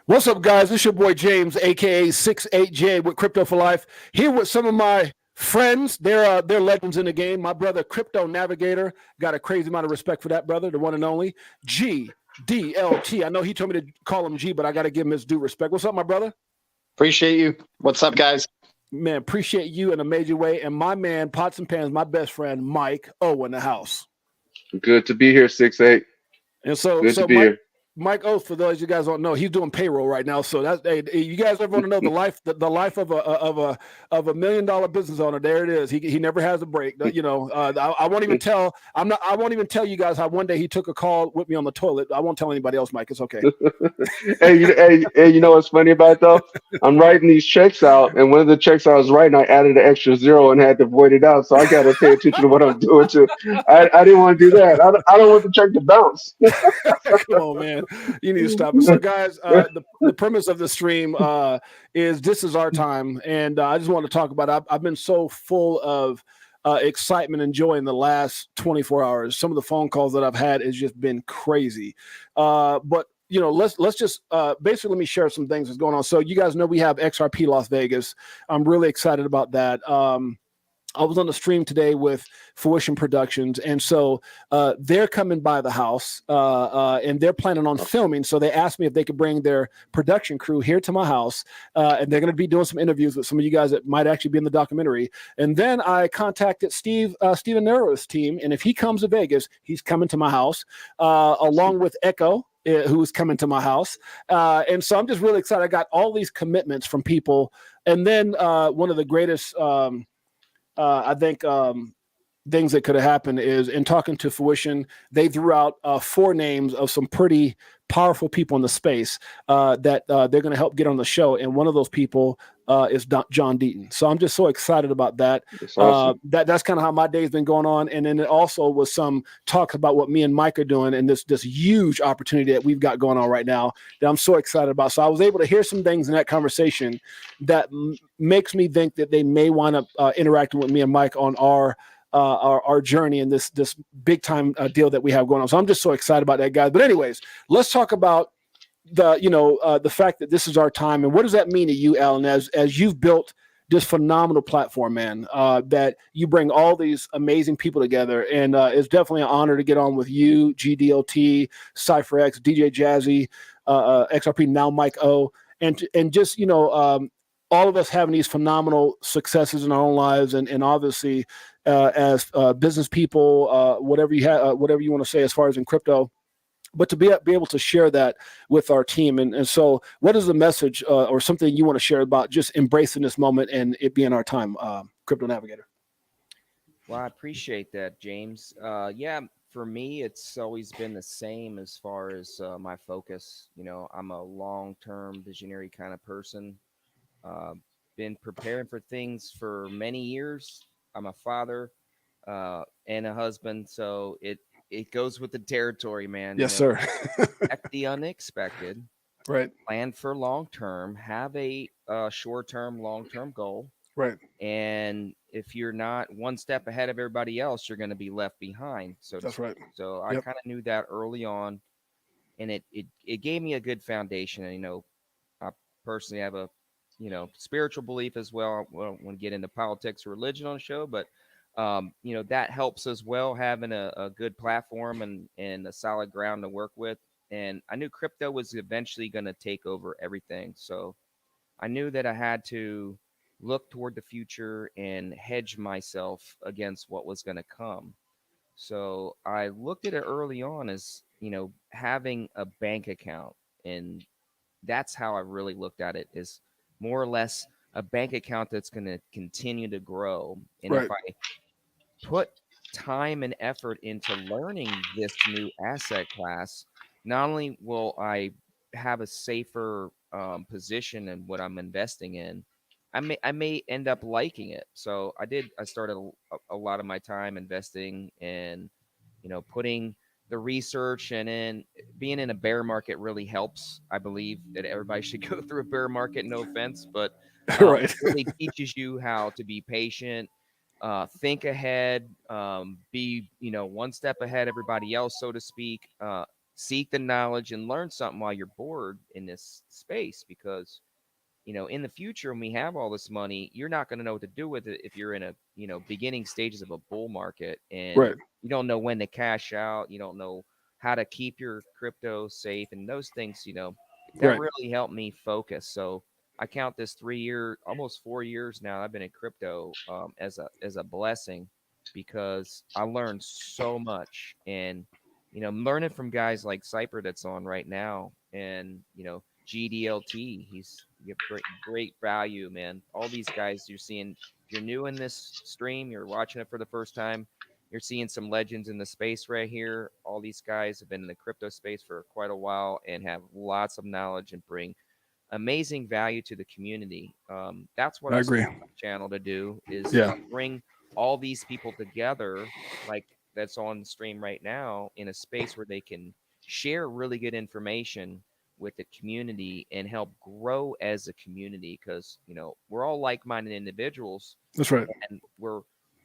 What's up, guys? It's your boy James, aka Six8Jay with Crypto4Life. Here with some of my friends. They're legends in the game. My brother, Crypto Navigator, got a crazy amount of respect for that brother, the one and only DLT. I know he told me to call him G, but I got to give him his due respect. What's up, my brother? Appreciate you. What's up, guys? Man, appreciate you in a major way. And my man, Pots and Pans, my best friend, Mike O in the house. Good to be here, 6-8. And so, Good to so be Mike, here. Mike Oath, for those you guys don't know, he's doing payroll right now. So that's hey, you guys ever want to know the life, the life of a $1 million business owner? There it is. He never has a break. You know, I won't even tell. I won't even tell you guys how one day he took a call with me on the toilet. I won't tell anybody else, Mike. It's okay. Hey, you know what's funny about it, though? I'm writing these checks out, and one of the checks I was writing, I added an extra zero and had to void it out. So I got to pay attention to what I'm doing too. I didn't want to do that. I don't want the check to bounce. Come on, man. You need to stop it. So, guys, the premise of the stream is this is our time. And I just want to talk about it. I've been so full of excitement and joy in the last 24 hours. Some of the phone calls that I've had has just been crazy. But you know, let's just basically let me share some things that's going on. So you guys know we have XRP Las Vegas. I'm really excited about that. I was on the stream today with Fruition Productions, and so they're coming by the house, and they're planning on filming. So they asked me if they could bring their production crew here to my house, and they're going to be doing some interviews with some of you guys that might actually be in the documentary. And then I contacted Steven Nero's team, and if he comes to Vegas, he's coming to my house, along with Echo, who's coming to my house. And so I'm just really excited. I got all these commitments from people. And then one of the greatest I think things that could have happened is in talking to Fruition, they threw out 4 names of some pretty powerful people in the space that they're going to help get on the show. And one of those people is John Deaton. So I'm just so excited about that. That's awesome. That's kind of how my day's been going on. And then it also was some talks about what me and Mike are doing and this huge opportunity that we've got going on right now that I'm so excited about. So I was able to hear some things in that conversation that makes me think that they may wind up interacting with me and Mike on our journey in this big time deal that we have going on. So I'm just so excited about that, guys. But anyways, let's talk about the fact that this is our time, and what does that mean to you, Alan, as you've built this phenomenal platform, man, that you bring all these amazing people together, and it's definitely an honor to get on with you, GDLT, CyprX, DJ Jazzy, XRP, now Mike O, and just all of us having these phenomenal successes in our own lives, and obviously as business people, whatever you have, whatever you want to say as far as in crypto, but to be able to share that with our team. And so what is the message or something you want to share about just embracing this moment and it being our time, Crypto Navigator? Well, I appreciate that, James. Yeah, for me, it's always been the same as far as my focus. You know, I'm a long-term visionary kind of person. Uh, been preparing for things for many years. I'm a father and a husband, so it goes with the territory, man. Yes, sir. Expect the unexpected. Right. Plan for long term. Have a short term, long term goal. Right. And if you're not one step ahead of everybody else, you're going to be left behind. So That's right. So I Yep. kind of knew that early on, and it gave me a good foundation. And I personally have a spiritual belief as well. I won't want to get into politics or religion on the show, but that helps as well, having a good platform and a solid ground to work with. And I knew crypto was eventually going to take over everything. So I knew that I had to look toward the future and hedge myself against what was going to come. So I looked at it early on as, having a bank account. And that's how I really looked at it, is more or less a bank account that's going to continue to grow. And Right. if I put time and effort into learning this new asset class, not only will I have a safer position in what I'm investing in, I may end up liking it. So I started a lot of my time investing in, putting the research, and in being in a bear market really helps. I believe that everybody should go through a bear market, no offense, but Right. it really teaches you how to be patient, think ahead, be one step ahead everybody else, so to speak. seek the knowledge and learn something while you're bored in this space, because in the future, when we have all this money, you're not going to know what to do with it if you're in a, beginning stages of a bull market, and Right. you don't know when to cash out. You don't know how to keep your crypto safe, and those things, that Right. really helped me focus. So I count this 3 year, almost 4 years now, I've been in crypto as a blessing, because I learned so much. And I'm learning from guys like Cypher that's on right now, and GDLT. He's great value, man. All these guys you're seeing, if you're new in this stream, you're watching it for the first time, you're seeing some legends in the space right here. All these guys have been in the crypto space for quite a while and have lots of knowledge and bring amazing value to the community. That's what I I agree. started my channel to do, is Yeah. bring all these people together, like that's on the stream right now, in a space where they can share really good information with the community and help grow as a community, because we're all like-minded individuals, That's right. and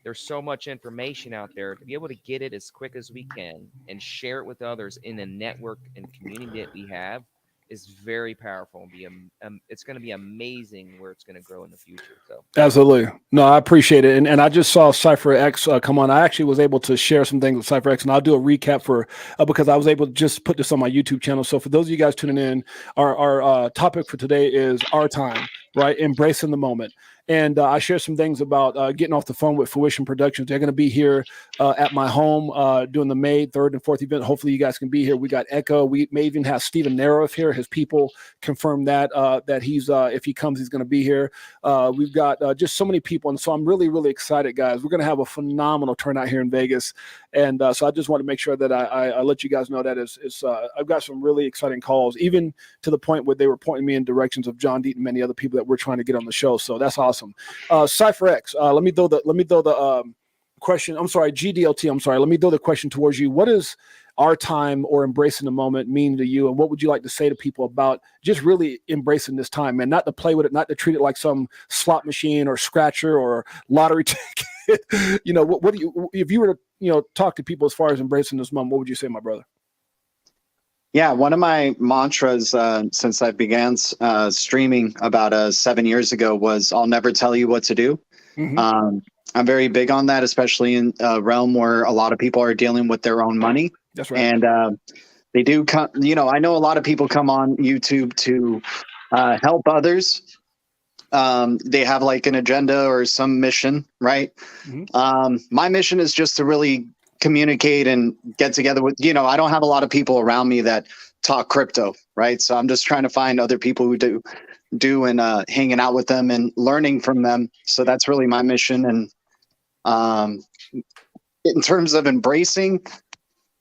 there's so much information out there. To be able to get it as quick as we can and share it with others in the network and community that we have is very powerful, and it's going to be amazing where it's going to grow in the future. So Absolutely. No, I appreciate it. And I just saw CyprX come on. I actually was able to share some things with CyprX, and I'll do a recap for because I was able to just put this on my YouTube channel. So for those of you guys tuning in, our topic for today is our time, right? Embracing the moment. And I share some things about getting off the phone with Fruition Productions. They're going to be here at my home doing the May 3rd and 4th event. Hopefully you guys can be here. We got Echo. We may even have Stephen Naroff here. His people confirmed that he's if he comes, he's going to be here. We've got just so many people. And so I'm really, really excited, guys. We're going to have a phenomenal turnout here in Vegas. And so I just want to make sure that I let you guys know that I've got some really exciting calls, even to the point where they were pointing me in directions of John Deet and many other people that we're trying to get on the show. So that's awesome. CyprX, let me throw the question. I'm sorry, GDLT. I'm sorry. Let me throw the question towards you. What does our time or embracing the moment mean to you? And what would you like to say to people about just really embracing this time, man? Not to play with it, not to treat it like some slot machine or scratcher or lottery ticket. What do you, if you were to, talk to people as far as embracing this moment, what would you say, my brother? Yeah, one of my mantras since I began streaming about 7 years ago was, I'll never tell you what to do. Mm-hmm. I'm very big on that, especially in a realm where a lot of people are dealing with their own money. That's right. And they do come, I know a lot of people come on YouTube to help others. They have like an agenda or some mission, right? Mm-hmm. My mission is just to really communicate and get together with, I don't have a lot of people around me that talk crypto, right? So I'm just trying to find other people who do and hanging out with them and learning from them. So that's really my mission. And in terms of embracing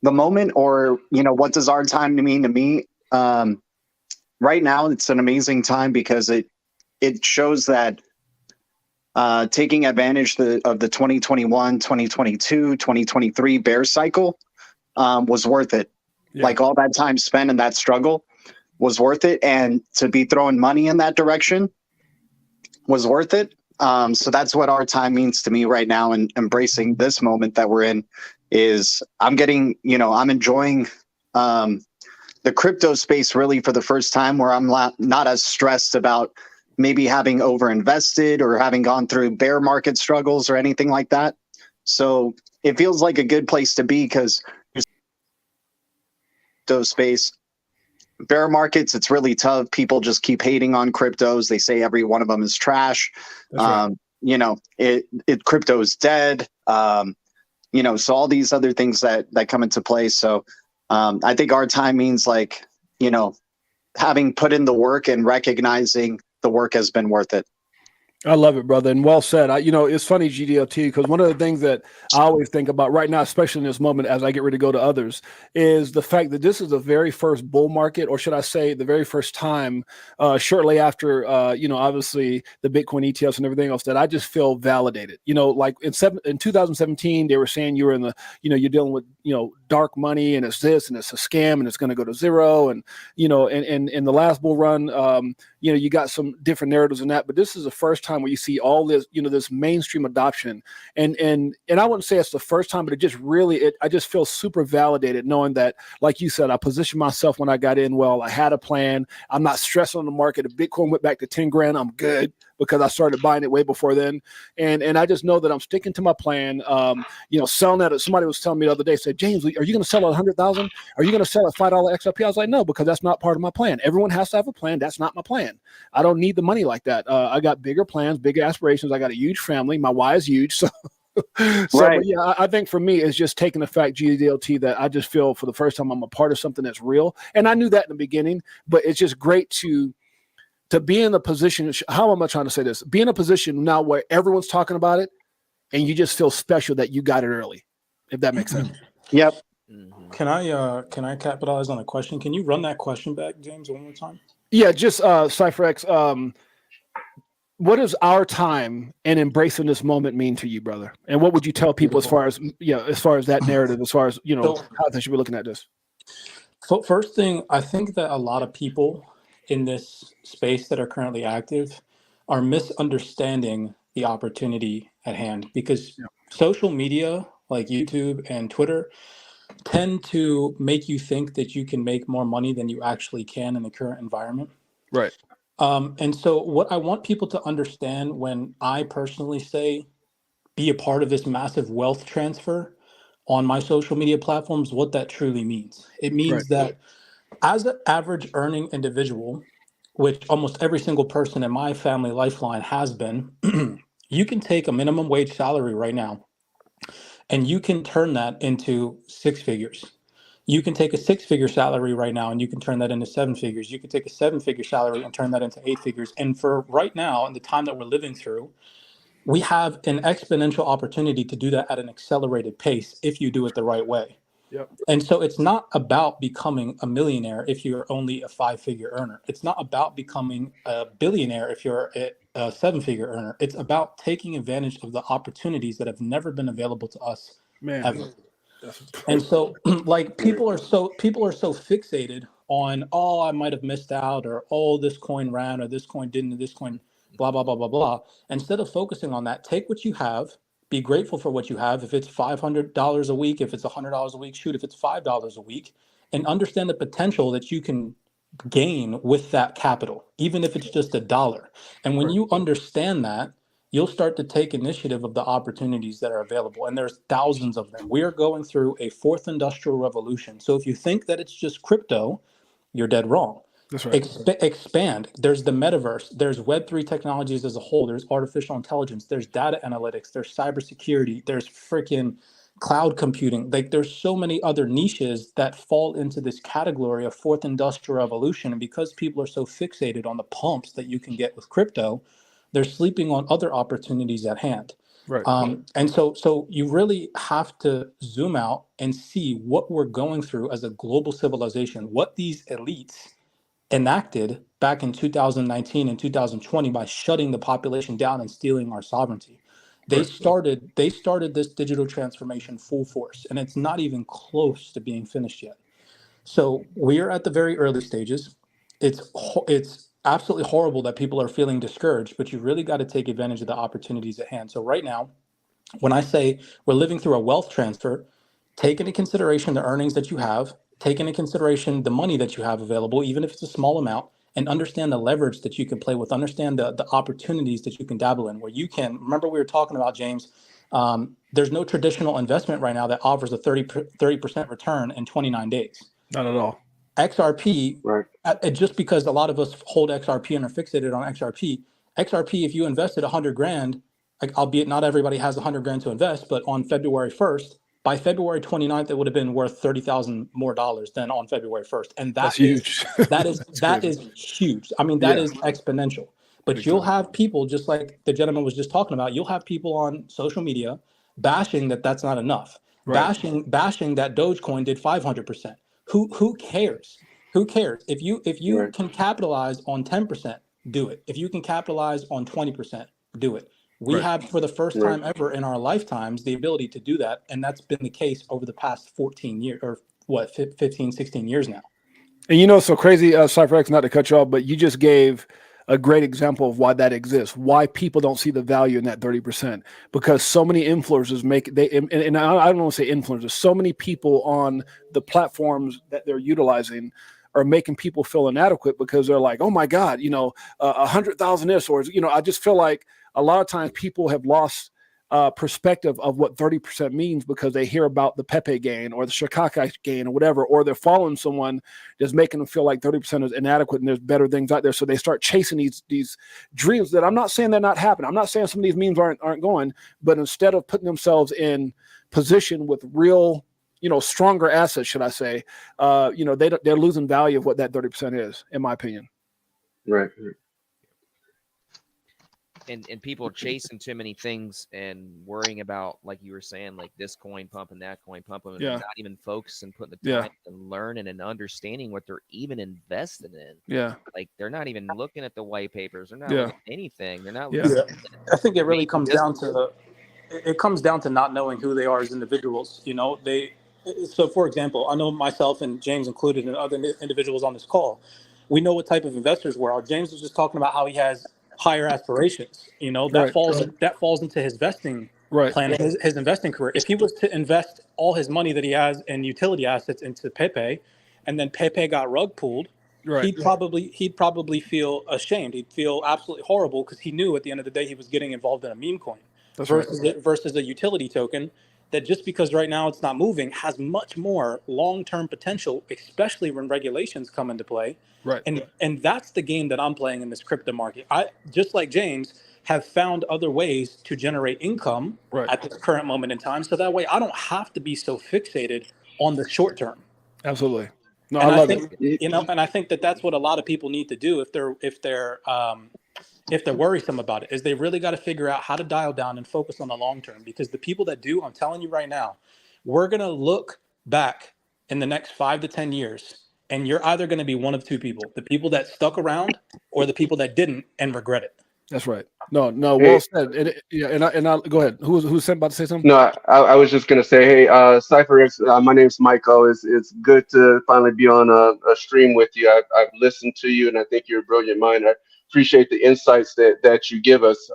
the moment, or what does our time mean to me, right now it's an amazing time, because it shows that taking advantage of the 2021, 2022, 2023 bear cycle was worth it. Yeah. Like all that time spent and that struggle was worth it. And to be throwing money in that direction was worth it. So that's what our time means to me right now, and embracing this moment that we're in is I'm enjoying the crypto space really for the first time, where I'm not as stressed about maybe having overinvested or having gone through bear market struggles or anything like that. So it feels like a good place to be, because those space bear markets, it's really tough. People just keep hating on cryptos. They say every one of them is trash. Right. Crypto is dead. So all these other things that come into play. So I think our time means having put in the work and recognizing the work has been worth it. I love it, brother. And well said. It's funny, GDLT, because one of the things that I always think about right now, especially in this moment, as I get ready to go to others, is the fact that this is the very first bull market, or should I say the very first time, shortly after, obviously the Bitcoin ETFs and everything else, that I just feel validated. Like in 2017, they were saying you were in the, you're dealing with, dark money, and it's this, and it's a scam, and it's going to go to zero. And, in the last bull run, you got some different narratives in that, but this is the first time where you see all this, this mainstream adoption, and I wouldn't say it's the first time, but it just really, I just feel super validated knowing that, like you said, I positioned myself when I got in well. I had a plan. I'm not stressing on the market. If Bitcoin went back to 10 grand, I'm good because I started buying it way before then, and I just know that I'm sticking to my plan. Selling at it. Somebody was telling me the other day, said, James, are you going to sell at 100,000? Are you going to sell at $5 XRP? I was like, no, because that's not part of my plan. Everyone has to have a plan. That's not my plan. I don't need the money like that. I got bigger plans, bigger aspirations. I got a huge family. My why is huge. So, Right. yeah, I think for me, it's just taking the fact, GDLT, that I just feel for the first time I'm a part of something that's real. And I knew that in the beginning, but it's just great to be in a position. How am I trying to say this? Be in a position now where everyone's talking about it and you just feel special that you got it early, if that makes sense. Yep. Mhm. Can I capitalize on a question? Can you run that question back, James, one more time? Yeah, just CyprX. What does our time and embracing this moment mean to you, brother? And what would you tell people as far as that narrative, as far as how they should be looking at this? So first thing, I think that a lot of people in this space that are currently active are misunderstanding the opportunity at hand, because social media like YouTube and Twitter tend to make you think that you can make more money than you actually can in the current environment. Right. And so what I want people to understand when I personally say be a part of this massive wealth transfer on my social media platforms, what that truly means. It means that as an average earning individual, which almost every single person in my family lifeline has been, you can take a minimum wage salary right now and you can turn that into six figures. You can take a six-figure salary right now and you can turn that into seven figures. You can take a seven-figure salary and turn that into eight figures. And for right now, in the time that we're living through, we have an exponential opportunity to do that at an accelerated pace if you do it the right way. Yep. And so it's not about becoming a millionaire if you're only a five-figure earner. It's not about becoming a billionaire if you're a seven-figure earner. It's about taking advantage of the opportunities that have never been available to us ever. And so like people are so fixated on, oh, I might have missed out, or oh, this coin ran, or this coin didn't, or this coin blah blah blah blah blah. Instead of focusing on that, take what you have, be grateful for what you have. If it's $500 a week, if it's $100 a week, shoot, if it's $5 a week, and understand the potential that you can gain with that capital, even if it's just $1. And when you understand that, you'll start to take initiative of the opportunities that are available. And there's thousands of them. We are going through a fourth industrial revolution. So if you think that it's just crypto, you're dead wrong. That's right. Expand. There's the metaverse. There's Web3 technologies as a whole. There's artificial intelligence. There's data analytics. There's cybersecurity. There's freaking cloud computing. Like there's so many other niches that fall into this category of fourth industrial revolution. And because people are so fixated on the pumps that you can get with crypto, they're sleeping on other opportunities at hand. Right. And so you really have to zoom out and see what we're going through as a global civilization, what these elites enacted back in 2019 and 2020 by shutting the population down and stealing our sovereignty. They started this digital transformation full force, and it's not even close to being finished yet. So we are at the very early stages. It's absolutely horrible that people are feeling discouraged, but you really got to take advantage of the opportunities at hand. So right now, when I say we're living through a wealth transfer, take into consideration the earnings that you have, take into consideration the money that you have available, even if it's a small amount, and understand the leverage that you can play with, understand the opportunities that you can dabble in, where you can, remember we were talking about, James, there's no traditional investment right now that offers a 30% return in 29 days. Not at all. XRP, just because a lot of us hold XRP and are fixated on XRP, if you invested 100 grand, like, albeit not everybody has 100 grand to invest, but on February 1st, by February 29th, it would have been worth $30,000 more than on February 1st. And that's huge. That is huge. I mean, that is exponential. But you'll have people, just like the gentleman was just talking about, you'll have people on social media bashing that that's not enough, bashing that Dogecoin did 500%. Who cares? Who cares? If you can capitalize on 10%, do it. If you can capitalize on 20%, do it. We have, for the first time ever in our lifetimes, the ability to do that. And that's been the case over the past 14 years, or 15, 16 years now. And so crazy, CyprX, not to cut you off, but you just gave a great example of why that exists, why people don't see the value in that 30%, because so many influencers and I don't want to say influencers, so many people on the platforms that they're utilizing are making people feel inadequate because they're like, oh my God, 100,000 this, or, I just feel like a lot of times people have lost perspective of what 30% means because they hear about the Pepe gain or the Shikaka gain or whatever, or they're following someone that's making them feel like 30% is inadequate and there's better things out there. So they start chasing these dreams that I'm not saying they're not happening. I'm not saying some of these memes aren't going, but instead of putting themselves in position with real, stronger assets, should I say, they're losing value of what that 30% is, in my opinion. Right. And people are chasing too many things and worrying about, like you were saying, like this coin pumping, that coin pumping, and not even focusing, putting the time and learning and understanding what they're even invested in. Yeah. Like they're not even looking at the white papers. They're not looking at anything. They're not. I think it really comes down to not knowing who they are as individuals. So for example, I know myself and James included and other individuals on this call, we know what type of investors we are. James was just talking about how he has higher aspirations. That falls into his vesting plan, his investing career. If he was to invest all his money that he has in utility assets into Pepe, and then Pepe got rug pulled, he'd probably feel ashamed. He'd feel absolutely horrible because he knew at the end of the day he was getting involved in a meme coin versus a utility token that, just because right now it's not moving, has much more long-term potential, especially when regulations come into play. Right. And that's the game that I'm playing in this crypto market. I, just like James, have found other ways to generate income at this current moment in time. So that way I don't have to be so fixated on the short term. Absolutely. No, and I love it. And I think that that's what a lot of people need to do if they're worrisome about it, is they really got to figure out how to dial down and focus on the long term. Because the people that do, I'm telling you right now, we're going to look back in the next 5 to 10 years, and you're either going to be one of two people: the people that stuck around or the people that didn't and regret it. That's right. No, well said. And I go ahead. Who's about to say something? No, I was just gonna say, hey, CyprX, my name's Michael. It's good to finally be on a stream with you. I've listened to you, and I think you're a brilliant mind. I appreciate the insights that you give us.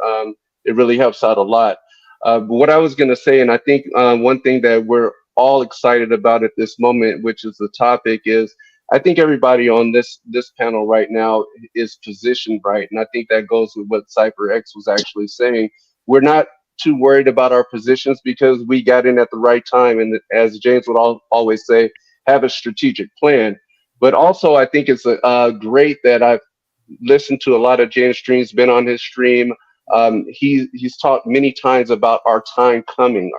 It really helps out a lot. But what I was gonna say, and I think one thing that we're all excited about at this moment, which is the topic, is I think everybody on this panel right now is positioned right, and I think that goes with what CyprX was actually saying. We're not too worried about our positions because we got in at the right time, and as James would always say, have a strategic plan. But also, I think it's great that I've listened to a lot of James' streams, been on his stream. He's talked many times about our time coming,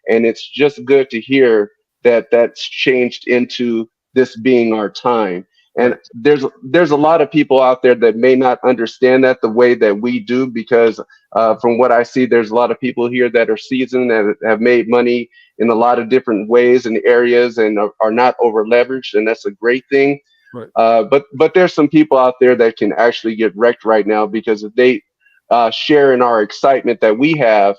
and it's just good to hear that that's changed into this being our time. And there's a lot of people out there that may not understand that the way that we do, because from what I see, there's a lot of people here that are seasoned, that have made money in a lot of different ways and areas, and are not over leveraged, and that's a great thing. Right. But there's some people out there that can actually get wrecked right now, because if they share in our excitement that we have,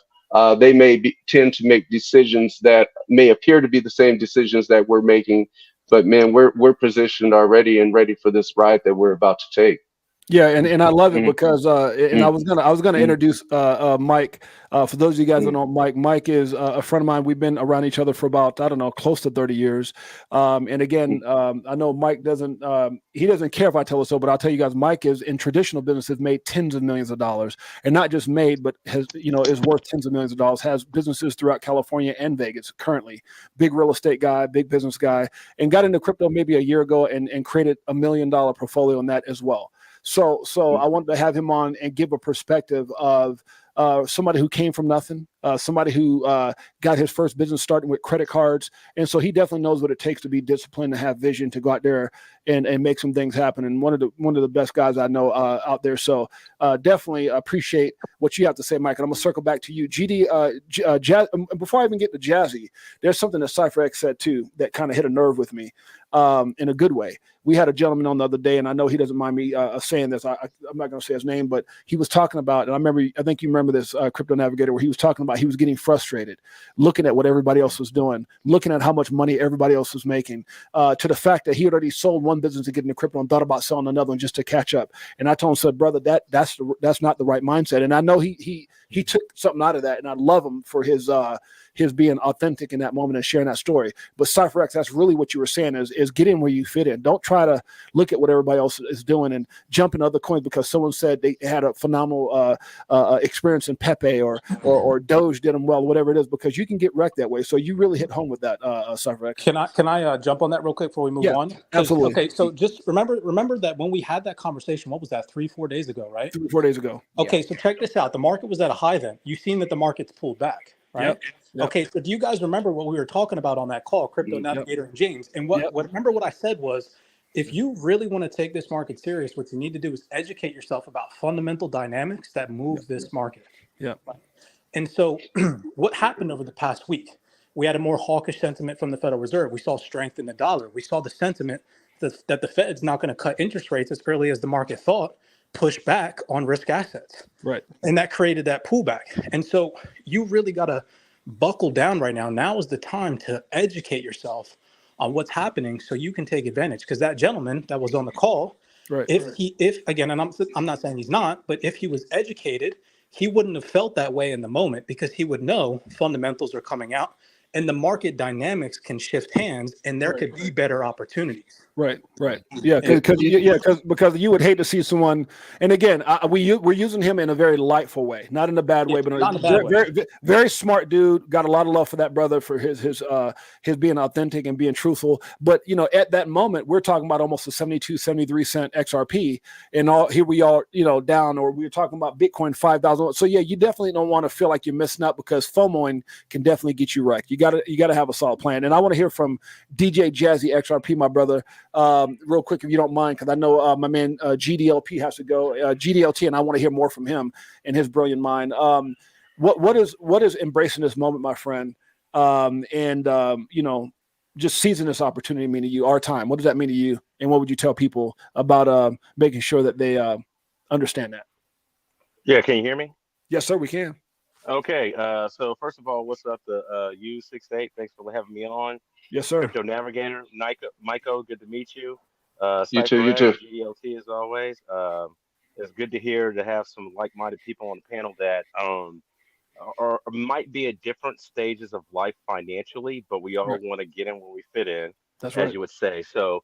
they may tend to make decisions that may appear to be the same decisions that we're making. But man, we're positioned already and ready for this ride that we're about to take. Yeah, and I love it because I was gonna introduce Mike. For those of you guys who don't know Mike is a friend of mine. We've been around each other for about, I don't know, close to 30 years. And again, I know Mike doesn't care if I tell it so, but I'll tell you guys, Mike is in traditional businesses, made tens of millions of dollars, and not just made, but has, is worth tens of millions of dollars, has businesses throughout California and Vegas currently. Big real estate guy, big business guy, and got into crypto maybe a year ago and created $1 million portfolio on that as well. So I wanted to have him on and give a perspective of somebody who came from nothing, somebody who got his first business starting with credit cards. And so he definitely knows what it takes to be disciplined, to have vision, to go out there and make some things happen. And one of the best guys I know out there. So definitely appreciate what you have to say, Mike. And I'm gonna circle back to you. Before I even get to Jazzy, there's something that CyprX said too that kind of hit a nerve with me in a good way. We had a gentleman on the other day, and I know he doesn't mind me saying this. I'm not going to say his name, but he was talking about, and I think you remember this, Crypto Navigator, where he was talking about about. He was getting frustrated, looking at what everybody else was doing, looking at how much money everybody else was making, to the fact that he had already sold one business to get into crypto and thought about selling another one just to catch up. And I told him, said, brother, that's not the right mindset. And I know he took something out of that, and I love him for his being authentic in that moment and sharing that story. But CyprX, that's really what you were saying is get in where you fit in. Don't try to look at what everybody else is doing and jump in other coins because someone said they had a phenomenal experience in Pepe or Doge did them well, whatever it is, because you can get wrecked that way. So you really hit home with that, CyprX. Can I jump on that real quick before we move on? Absolutely. Okay, so just remember that when we had that conversation, what was that, 3-4 days ago, right? 3-4 days ago. Okay, so check this out. The market was at a high then. You've seen that the market's pulled back, right? Yep. Okay, so do you guys remember what we were talking about on that call, Crypto Navigator and James? And remember what I said was, if you really want to take this market serious, what you need to do is educate yourself about fundamental dynamics that move this market. Yeah. And so what happened over the past week? We had a more hawkish sentiment from the Federal Reserve. We saw strength in the dollar. We saw the sentiment that the Fed's not going to cut interest rates as early as the market thought, push back on risk assets. Right. And that created that pullback. And so you really got to buckle down right now. Now is the time to educate yourself on what's happening so you can take advantage. Because that gentleman that was on the call, right, if again, and I'm not saying he's not, but if he was educated, he wouldn't have felt that way in the moment because he would know fundamentals are coming out and the market dynamics can shift hands and there could be better opportunities. Right. Yeah, because you would hate to see someone. And again, we're using him in a very lightful way, not in a bad way, but not in a bad way. Very, very smart dude. Got a lot of love for that brother for his being authentic and being truthful. But at that moment, we're talking about almost a 72, 73 cent XRP, and here we are, down. Or we were talking about Bitcoin 5,000. So yeah, you definitely don't want to feel like you're missing out because FOMOing can definitely get you wrecked. You got to have a solid plan. And I want to hear from DJ JazzyXRP, my brother. Real quick, if you don't mind, because I know my man GDLP has to go, GDLT, and I want to hear more from him and his brilliant mind. What is embracing this moment, my friend, just seizing this opportunity mean to you? Our time. What does that mean to you? And what would you tell people about making sure that they understand that? Yeah, can you hear me? Yes, sir. We can. Okay. So first of all, what's up to you, 6-8? Thanks for having me on. Yes, sir. Crypto Navigator, Michael, good to meet you. You too. DLT as always. It's good to have some like-minded people on the panel that or might be at different stages of life financially, but we all want to get in where we fit in. That's right. As you would say. So,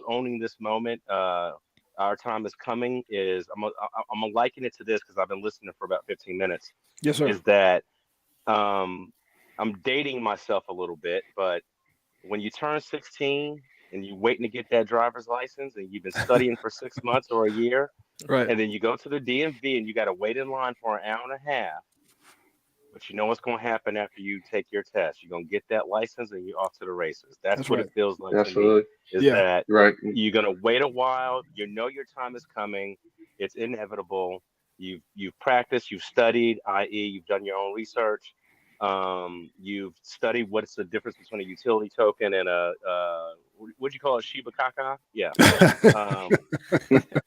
owning this moment, our time is coming. I'm gonna liken it to this because I've been listening for about 15 minutes. Yes, sir. Is that I'm dating myself a little bit, but when you turn 16 and you're waiting to get that driver's license and you've been studying for 6 months or a year, right, and then you go to the DMV and you got to wait in line for an hour and a half, but you know what's going to happen after you take your test. You're going to get that license and you're off to the races. That's what right. It feels like Absolutely. to me, that right. You're going to wait a while. You know your time is coming. It's inevitable. You've practiced, you've studied, i.e. you've done your own research. You've studied what's the difference between a utility token and what'd you call it, Shiba Kaka? Yeah.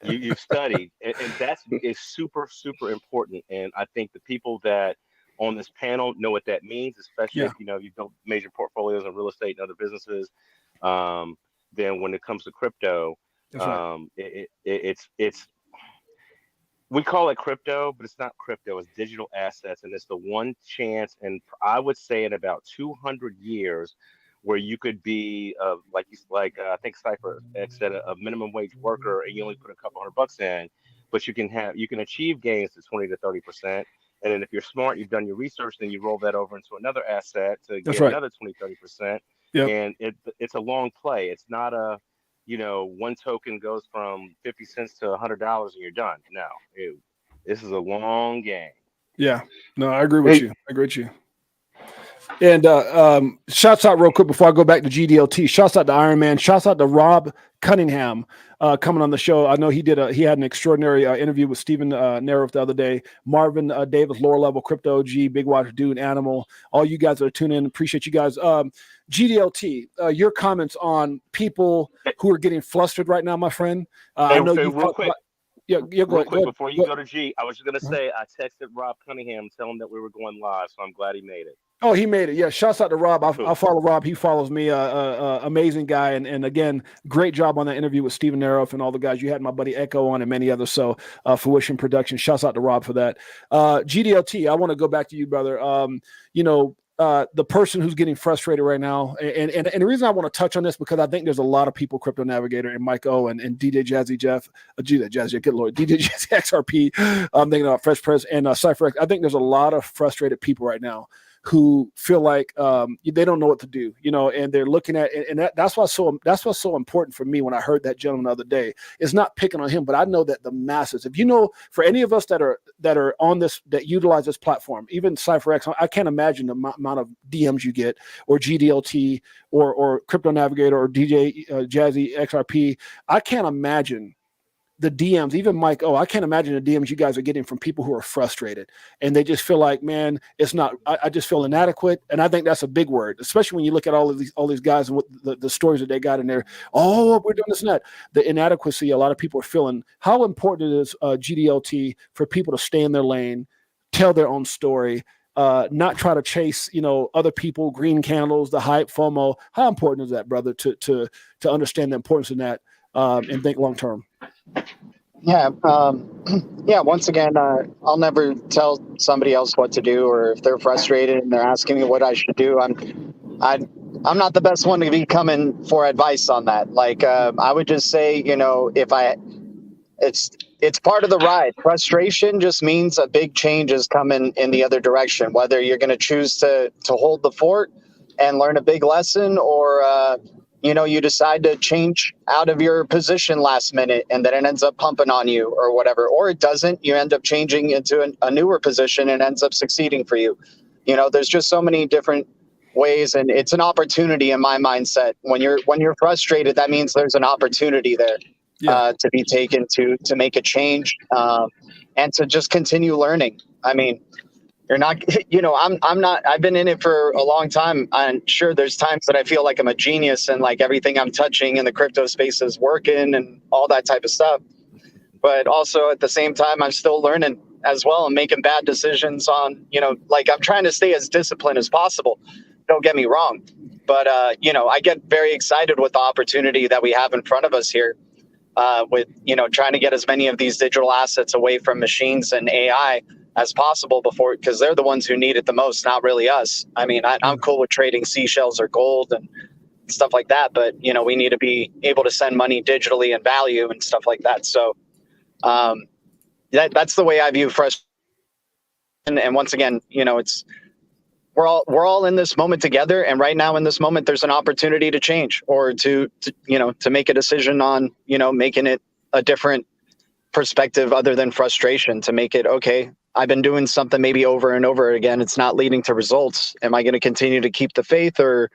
You've studied, and that is super, super important. And I think the people that on this panel know what that means, especially if you've built major portfolios in real estate and other businesses. Then when it comes to crypto, it's we call it crypto, but it's not crypto. It's digital assets, and it's the one chance, and I would say in about 200 years, where you could be I think CyprX said a minimum wage worker, and you only put a couple $100 in, but you can achieve gains to 20 to 30%. And then if you're smart, you've done your research, then you roll that over into another asset to get another 20, 30%. Yep. And it's a long play. It's not a one token goes from 50 cents to $100 and you're done. No, this is a long game. Yeah, no, I agree with you. And shouts out real quick before I go back to GDLT. Shouts out to Iron Man. Shouts out to Rob Cunningham coming on the show. I know he had an extraordinary interview with Stephen Neroff the other day. Marvin Davis, lower level crypto G, Big Watch Dude, Animal. All you guys that are tuning in, appreciate you guys. GDLT, your comments on people who are getting flustered right now, my friend. I know you real quick. Yeah, Real go quick ahead. before you go to G, I was just gonna say I texted Rob Cunningham, tell him that we were going live, so I'm glad he made it. Oh, he made it. Yeah, shouts out to Rob. I Cool. follow Rob. He follows me. Amazing guy, and again, great job on that interview with Stephen Naroff and all the guys. You had my buddy Echo on and many others. So, Fruition Productions. Shouts out to Rob for that. GDLT. I want to go back to you, brother. The person who's getting frustrated right now, and the reason I want to touch on this because I think there's a lot of people, Crypto Navigator and Mike O and DJ Jazzy Jeff, Jazzy, good Lord, DJ Jazzy XRP. I'm thinking about Fresh Press and CyprX. I think there's a lot of frustrated people right now who feel like they don't know what to do, and they're looking at, and that's what's so important for me when I heard that gentleman the other day. It's not picking on him, but I know that the masses, if for any of us that are on this, that utilize this platform, even CyprX, I can't imagine the amount of DMs you get, or GDLT, or Crypto Navigator, or DJ Jazzy XRP. I can't imagine the DMs, even Mike. I can't imagine the DMs you guys are getting from people who are frustrated and they just feel like, man, it's not. I just feel inadequate, and I think that's a big word, especially when you look at all these guys and what the stories that they got in there. Oh, we're doing this and that. The inadequacy a lot of people are feeling. How important is GDLT for people to stay in their lane, tell their own story, not try to chase other people, green candles, the hype, FOMO. How important is that, brother, to understand the importance of that and think long term? Yeah. Yeah. Once again, I'll never tell somebody else what to do, or if they're frustrated and they're asking me what I should do. I'm not the best one to be coming for advice on that. Like, I would just say, it's part of the ride. Frustration just means a big change is coming in the other direction, whether you're going to choose to hold the fort and learn a big lesson, or you decide to change out of your position last minute and then it ends up pumping on you or whatever, or it doesn't. You end up changing into a newer position and ends up succeeding for you. There's just so many different ways, and it's an opportunity in my mindset. When you're frustrated, that means there's an opportunity there. Yeah. To be taken to make a change, and to just continue learning. I mean, you're not, I'm not, I've been in it for a long time. I'm sure there's times that I feel like I'm a genius and like everything I'm touching in the crypto space is working and all that type of stuff. But also at the same time, I'm still learning as well and making bad decisions on, like I'm trying to stay as disciplined as possible. Don't get me wrong. But, I get very excited with the opportunity that we have in front of us here. With trying to get as many of these digital assets away from machines and AI as possible because they're the ones who need it the most, not really us. I mean, I'm cool with trading seashells or gold and stuff like that, but we need to be able to send money digitally and value and stuff like that. So that's the way I view frustration. And once again, it's we're all in this moment together, and right now in this moment there's an opportunity to change, or to make a decision on making it a different perspective other than frustration, to make it okay. I've been doing something maybe over and over again, it's not leading to results. Am I going to continue to keep the faith, or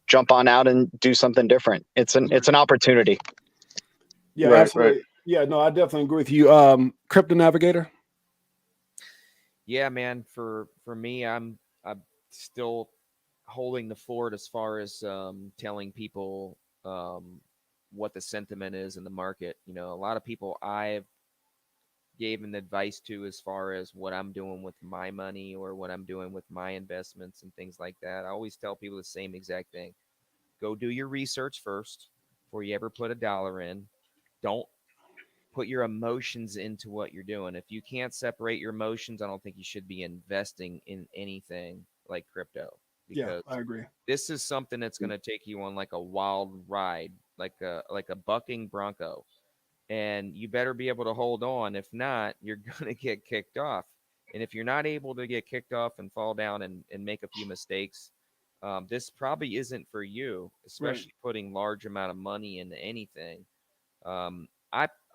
jump on out and do something different? It's an opportunity. Yeah, Right, absolutely. right. Yeah, no, I definitely agree with you. Crypto Navigator. Yeah, man. For me, I'm still holding the fort as far as telling people what the sentiment is in the market. A lot of people I've given advice to as far as what I'm doing with my money or what I'm doing with my investments and things like that. I always tell people the same exact thing. Go do your research first before you ever put a dollar in. Don't put your emotions into what you're doing. If you can't separate your emotions, I don't think you should be investing in anything like crypto, Yeah, because I agree. this is something that's going to take you on like a wild ride, like a bucking bronco, and you better be able to hold on. If not, you're going to get kicked off. And if you're not able to get kicked off and fall down and make a few mistakes, this probably isn't for you, especially putting large amount of money into anything.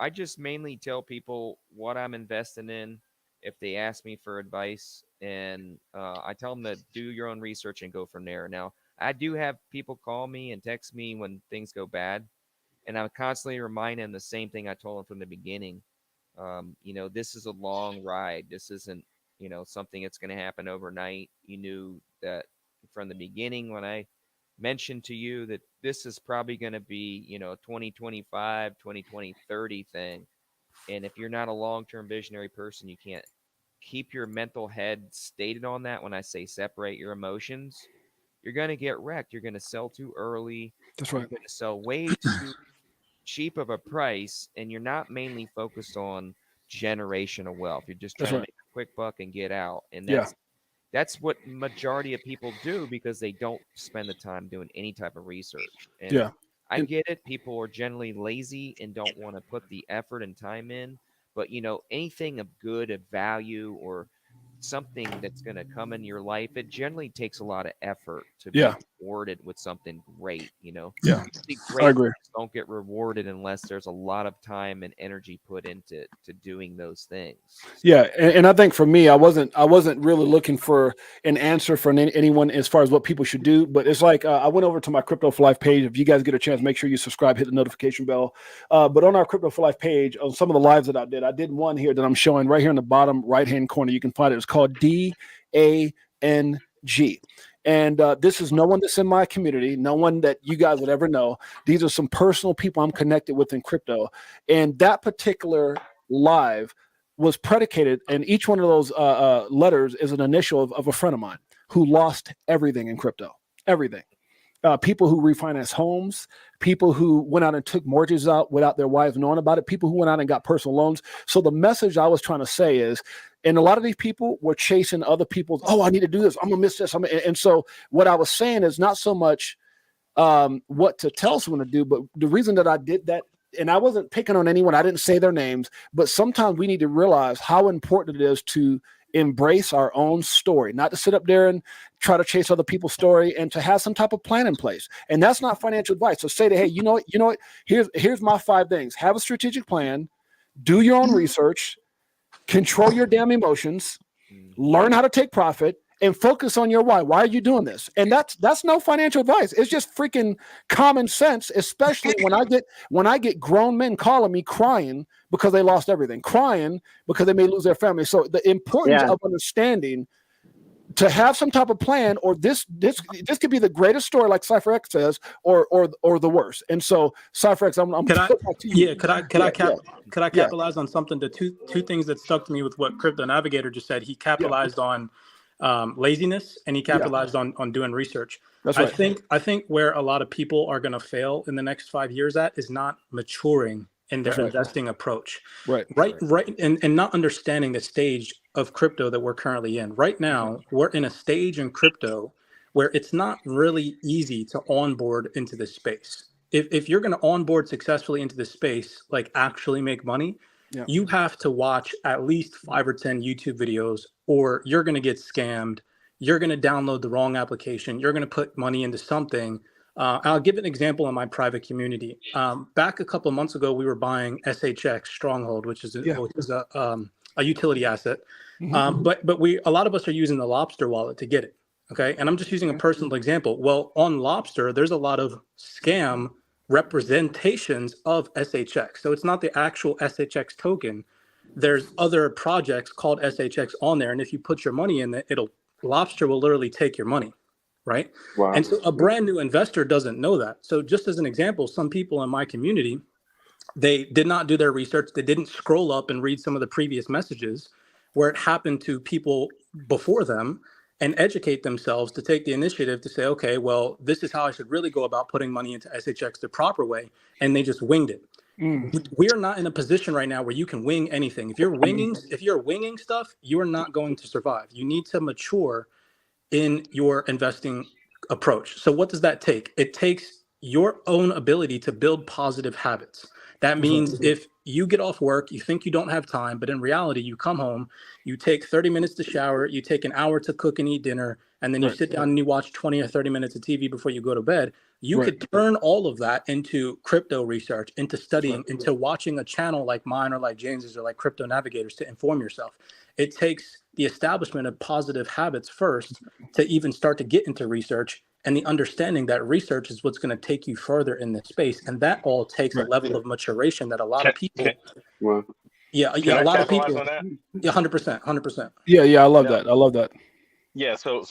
I just mainly tell people what I'm investing in if they ask me for advice, and I tell them to do your own research and go from there. Now, I do have people call me and text me when things go bad, and I'm constantly reminding them the same thing I told them from the beginning. This is a long ride. This isn't, something that's going to happen overnight. You knew that from the beginning when I mentioned to you that this is probably going to be, 2025, 2020, 30 thing. And if you're not a long-term visionary person, you can't keep your mental head stated on that. When I say separate your emotions, you're going to get wrecked. You're going to sell too early. That's You're right. going to sell way too cheap of a price, and you're not mainly focused on generational wealth. You're just That's trying to right. make a quick buck and get out. And Yeah. that's what majority of people do, because they don't spend the time doing any type of research. And Yeah. I And get it. People are generally lazy and don't want to put the effort and time in. But anything of good, of value, or something that's going to come in your life, it generally takes a lot of effort to be yeah. rewarded with something great. Yeah. Usually I great agree. things don't get rewarded unless there's a lot of time and energy put into doing those things. Yeah, and I think for me, I wasn't really looking for an answer from anyone as far as what people should do. But it's like I went over to my Crypto4Life page. If you guys get a chance, make sure you subscribe, hit the notification bell. But on our Crypto4Life page, on some of the lives that I did one here that I'm showing right here in the bottom right hand corner. You can find it. It's called DANG. And this is no one that's in my community, no one that you guys would ever know. These are some personal people I'm connected with in crypto. And that particular live was predicated, and each one of those letters is an initial of a friend of mine who lost everything in crypto, everything. People who refinance homes, people who went out and took mortgages out without their wives knowing about it, people who went out and got personal loans. So the message I was trying to say is, and a lot of these people were chasing other people's, oh, I need to do this, I'm gonna miss this. And so what I was saying is not so much what to tell someone to do, but the reason that I did that, and I wasn't picking on anyone, I didn't say their names, but sometimes we need to realize how important it is to embrace our own story, not to sit up there and try to chase other people's story, and to have some type of plan in place. And that's not financial advice. So say that, hey, you know what, here's my 5 things. Have a strategic plan, do your own research, control your damn emotions, learn how to take profit, and focus on your why. Why are you doing this? And that's no financial advice. It's just freaking common sense, especially when I get grown men calling me crying because they lost everything, crying because they may lose their family. So the importance of understanding to have some type of plan, or this could be the greatest story, like CyprX says, or the worst. And so CyprX, could I capitalize on something? The two things that stuck to me with what Crypto Navigator just said. He capitalized on laziness, and he capitalized on doing research. That's right. I think where a lot of people are going to fail in the next 5 years is not maturing in their investing approach. Right. And not understanding the stage of crypto that we're currently in. Right now, we're in a stage in crypto where it's not really easy to onboard into this space. If you're going to onboard successfully into this space, like actually make money, you have to watch at least 5 or 10 YouTube videos, or you're going to get scammed. You're going to download the wrong application. You're going to put money into something. I'll give an example in my private community. Back a couple of months ago, we were buying SHX Stronghold, which is a utility asset. But a lot of us are using the Lobster wallet to get it. Okay. And I'm just using a personal example. Well, on Lobster, there's a lot of scam representations of SHX. So it's not the actual SHX token. There's other projects called SHX on there. And if you put your money in it, Lobster will literally take your money. Right. Wow. And so a brand new investor doesn't know that. So just as an example, some people in my community, they did not do their research. They didn't scroll up and read some of the previous messages where it happened to people before them, and educate themselves to take the initiative to say, okay, well, this is how I should really go about putting money into SHX the proper way. And they just winged it. We are not in a position right now where you can wing anything. If you're winging stuff, you are not going to survive. You need to mature in your investing approach. So what does that take? It takes your own ability to build positive habits. That means if you get off work, you think you don't have time, but in reality, you come home, you take 30 minutes to shower, you take an hour to cook and eat dinner, and then you sit down and you watch 20 or 30 minutes of TV before you go to bed. You could turn all of that into crypto research, into studying, into watching a channel like mine or like James's or like Crypto Navigators to inform yourself. It takes the establishment of positive habits first to even start to get into research, and the understanding that research is what's going to take you further in this space. And that all takes a level of maturation that a lot of people, a lot of people, 100%. Yeah, I love that. Yeah, so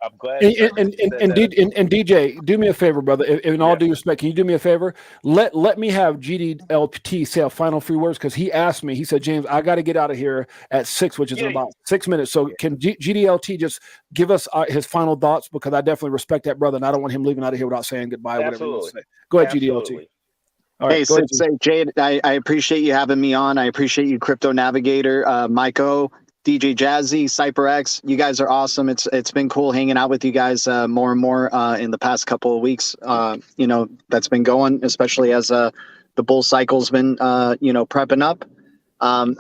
I'm glad And you said that. and DJ, do me a favor, brother. In all Yeah. due respect, can you do me a favor? Let me have GDLT say a final few words because he asked me. He said, James, I got to get out of here at 6, which is in Yeah, about 6 minutes. So yeah, can GDLT just give us his final thoughts because I definitely respect that brother, and I don't want him leaving out of here without saying goodbye. Whatever he wants absolutely, to say. Go ahead, GDLT. absolutely. All right, Hey, go ahead. G. 6-8 Jay, I appreciate you having me on. I appreciate you, Crypto Navigator, Myco, DJ Jazzy, CyprX. You guys are awesome. It's been cool hanging out with you guys more and more in the past couple of weeks. That's been going, especially as the bull cycle's been prepping up. I'm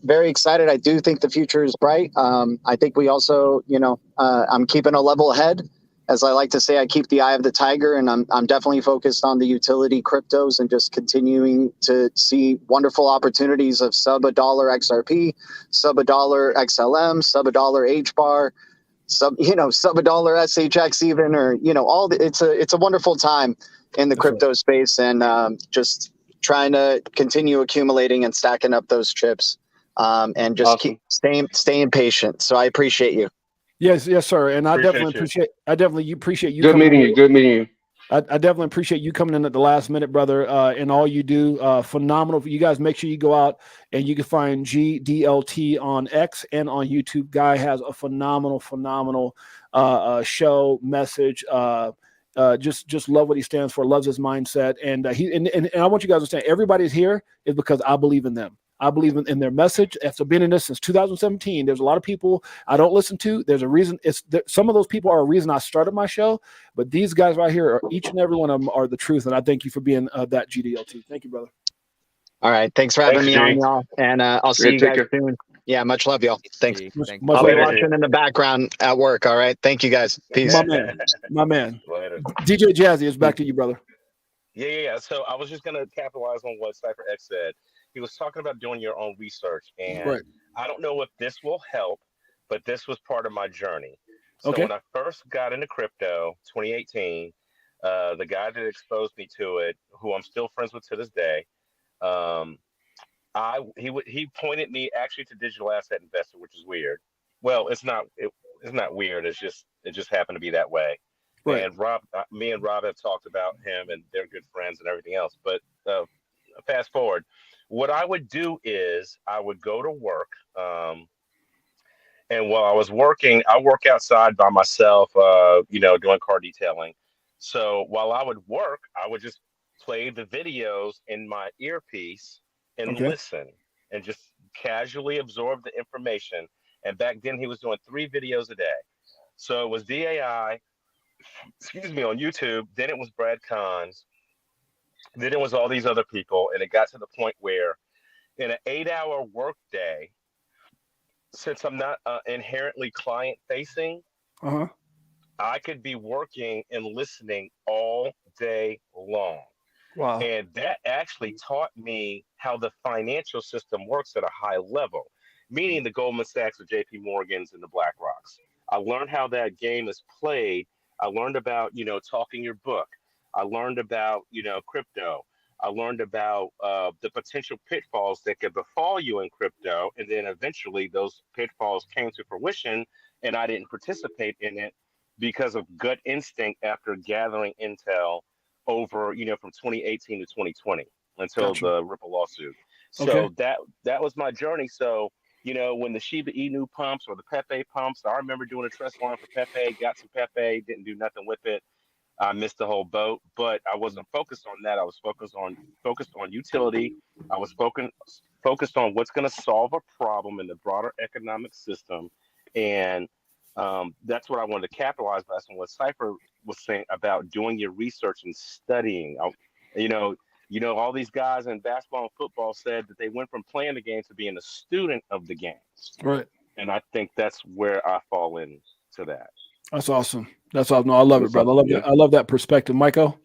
very excited. I do think the future is bright. I think we also, I'm keeping a level head. As I like to say, I keep the eye of the tiger, and I'm definitely focused on the utility cryptos and just continuing to see wonderful opportunities of sub $1 XRP, sub $1 XLM, sub $1 HBAR, sub $1 SHX even, or it's a wonderful time in the That's right. crypto space, and just trying to continue accumulating and stacking up those chips, and just Awesome. keep staying patient. So I appreciate you. Yes, sir. And I definitely Appreciate you. appreciate you Good coming meeting in. you. Good meeting you. I definitely appreciate you coming in at the last minute, brother, and all you do. Phenomenal. You guys make sure you go out and you can find GDLT on X and on YouTube. Guy has a phenomenal show, message. Just love what he stands for, loves his mindset. And and I want you guys to understand, everybody's here is because I believe in them. I believe in their message. After being in this since 2017, there's a lot of people I don't listen to. There's a reason. Some of those people are a reason I started my show, but these guys right here, each and every one of them are the truth. And I thank you for being that GDLT. Thank you, brother. All right. Thanks for having Thanks, me G. on, y'all. And I'll see you Take guys care. soon. Yeah, much love, y'all. Thanks. Thank Much I'll love, be Later, brother. watching in the background at work. All right. Thank you, guys. Peace. My man, my man. Later. DJ Jazzy, it's back to you, brother. Yeah. So I was just gonna capitalize on what CyprX said. He was talking about doing your own research, and Right. I don't know if this will help, but this was part of my journey. So Okay. when I first got into crypto, 2018, the guy that exposed me to it, who I'm still friends with to this day, um, he pointed me actually to digital asset investor, which is weird. Well, it's not weird. It just happened to be that way. Right. And me and Rob have talked about him, and they're good friends and everything else. But fast forward, what I would do is I would go to work, and while I was working, I work outside by myself, doing car detailing. So while I would work, I would just play the videos in my earpiece and Okay. listen and just casually absorb the information. And back then, he was doing 3 videos a day. So it was DAI, excuse me, on YouTube. Then it was Brad Cons. Then it was all these other people. And it got to the point where in an 8-hour workday, since I'm not inherently client facing, Uh-huh. I could be working and listening all day long. Wow. And that actually taught me how the financial system works at a high level, meaning the Goldman Sachs, the JP Morgans, and the BlackRocks. I learned how that game is played. I learned about, talking your book. I learned about, crypto. I learned about the potential pitfalls that could befall you in crypto. And then eventually those pitfalls came to fruition, and I didn't participate in it because of gut instinct after gathering intel over, from 2018 to 2020 until Gotcha. the Ripple lawsuit. Okay. So that was my journey. So, when the Shiba Inu pumps or the Pepe pumps, I remember doing a trust line for Pepe, got some Pepe, didn't do nothing with it. I missed the whole boat, but I wasn't focused on that. I was focused on utility. I was focused on what's going to solve a problem in the broader economic system, and that's what I wanted to capitalize on what Cypher was saying about doing your research and studying. You know, all these guys in basketball and football said that they went from playing the game to being a student of the games, Right. and I think that's where I fall into that. That's awesome. That's awesome. No, I love it, That's brother. I awesome. love Yeah. that. I love that perspective. Michael?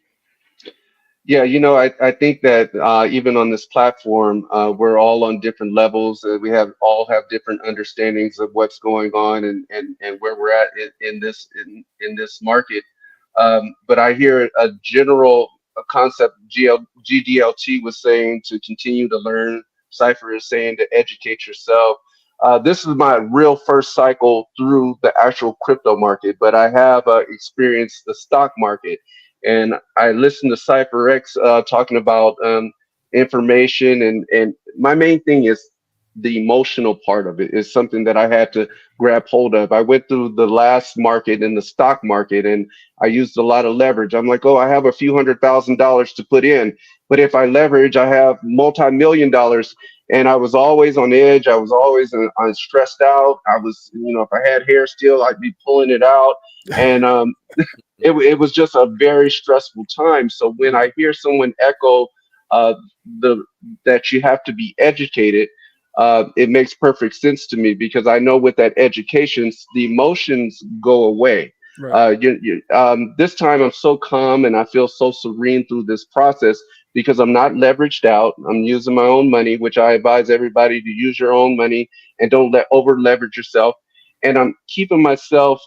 Yeah, I think that even on this platform, we're all on different levels. We all have different understandings of what's going on and where we're at in this market. But I hear a general concept. GDLT was saying to continue to learn. Cypher is saying to educate yourself. This is my real first cycle through the actual crypto market, but I have experienced the stock market, and I listened to CyprX talking about information, and my main thing is the emotional part of it is something that I had to grab hold of. I went through the last market in the stock market, and I used a lot of leverage. I'm like, oh, I have a few $100,000 to put in, but if I leverage, I have multi-million dollars. And I was always on edge. I was always stressed out. I was, if I had hair still, I'd be pulling it out. And it was just a very stressful time. So when I hear someone echo uh, the that you have to be educated, it makes perfect sense to me, because I know with that education, the emotions go away. Right. This time I'm so calm and I feel so serene through this process, because I'm not leveraged out. I'm using my own money, which I advise everybody to use your own money and don't let over leverage yourself. And I'm keeping myself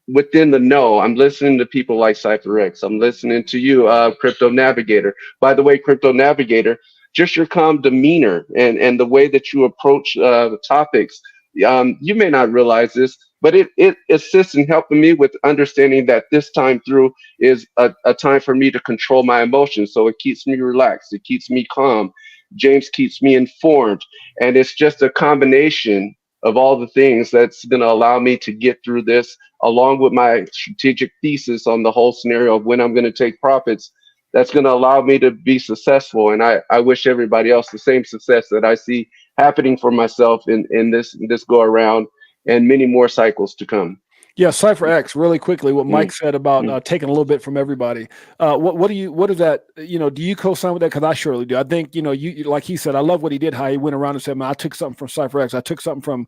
within the know. I'm listening to people like CyprX. I'm listening to you, Crypto Navigator. By the way, Crypto Navigator, just your calm demeanor and the way that you approach the topics. You may not realize this, but it assists in helping me with understanding that this time through is a time for me to control my emotions. So it keeps me relaxed. It keeps me calm. James keeps me informed. And it's just a combination of all the things that's going to allow me to get through this, along with my strategic thesis on the whole scenario of when I'm going to take profits. That's going to allow me to be successful. And I wish everybody else the same success that I see happening for myself in this go around, and many more cycles to come. Yeah, CyprX, really quickly, what Mike said about taking a little bit from everybody. What is that, do you co-sign with that? Because I surely do. I think, you like he said, I love what he did, how he went around and said, man, I took something from CyprX. I took something from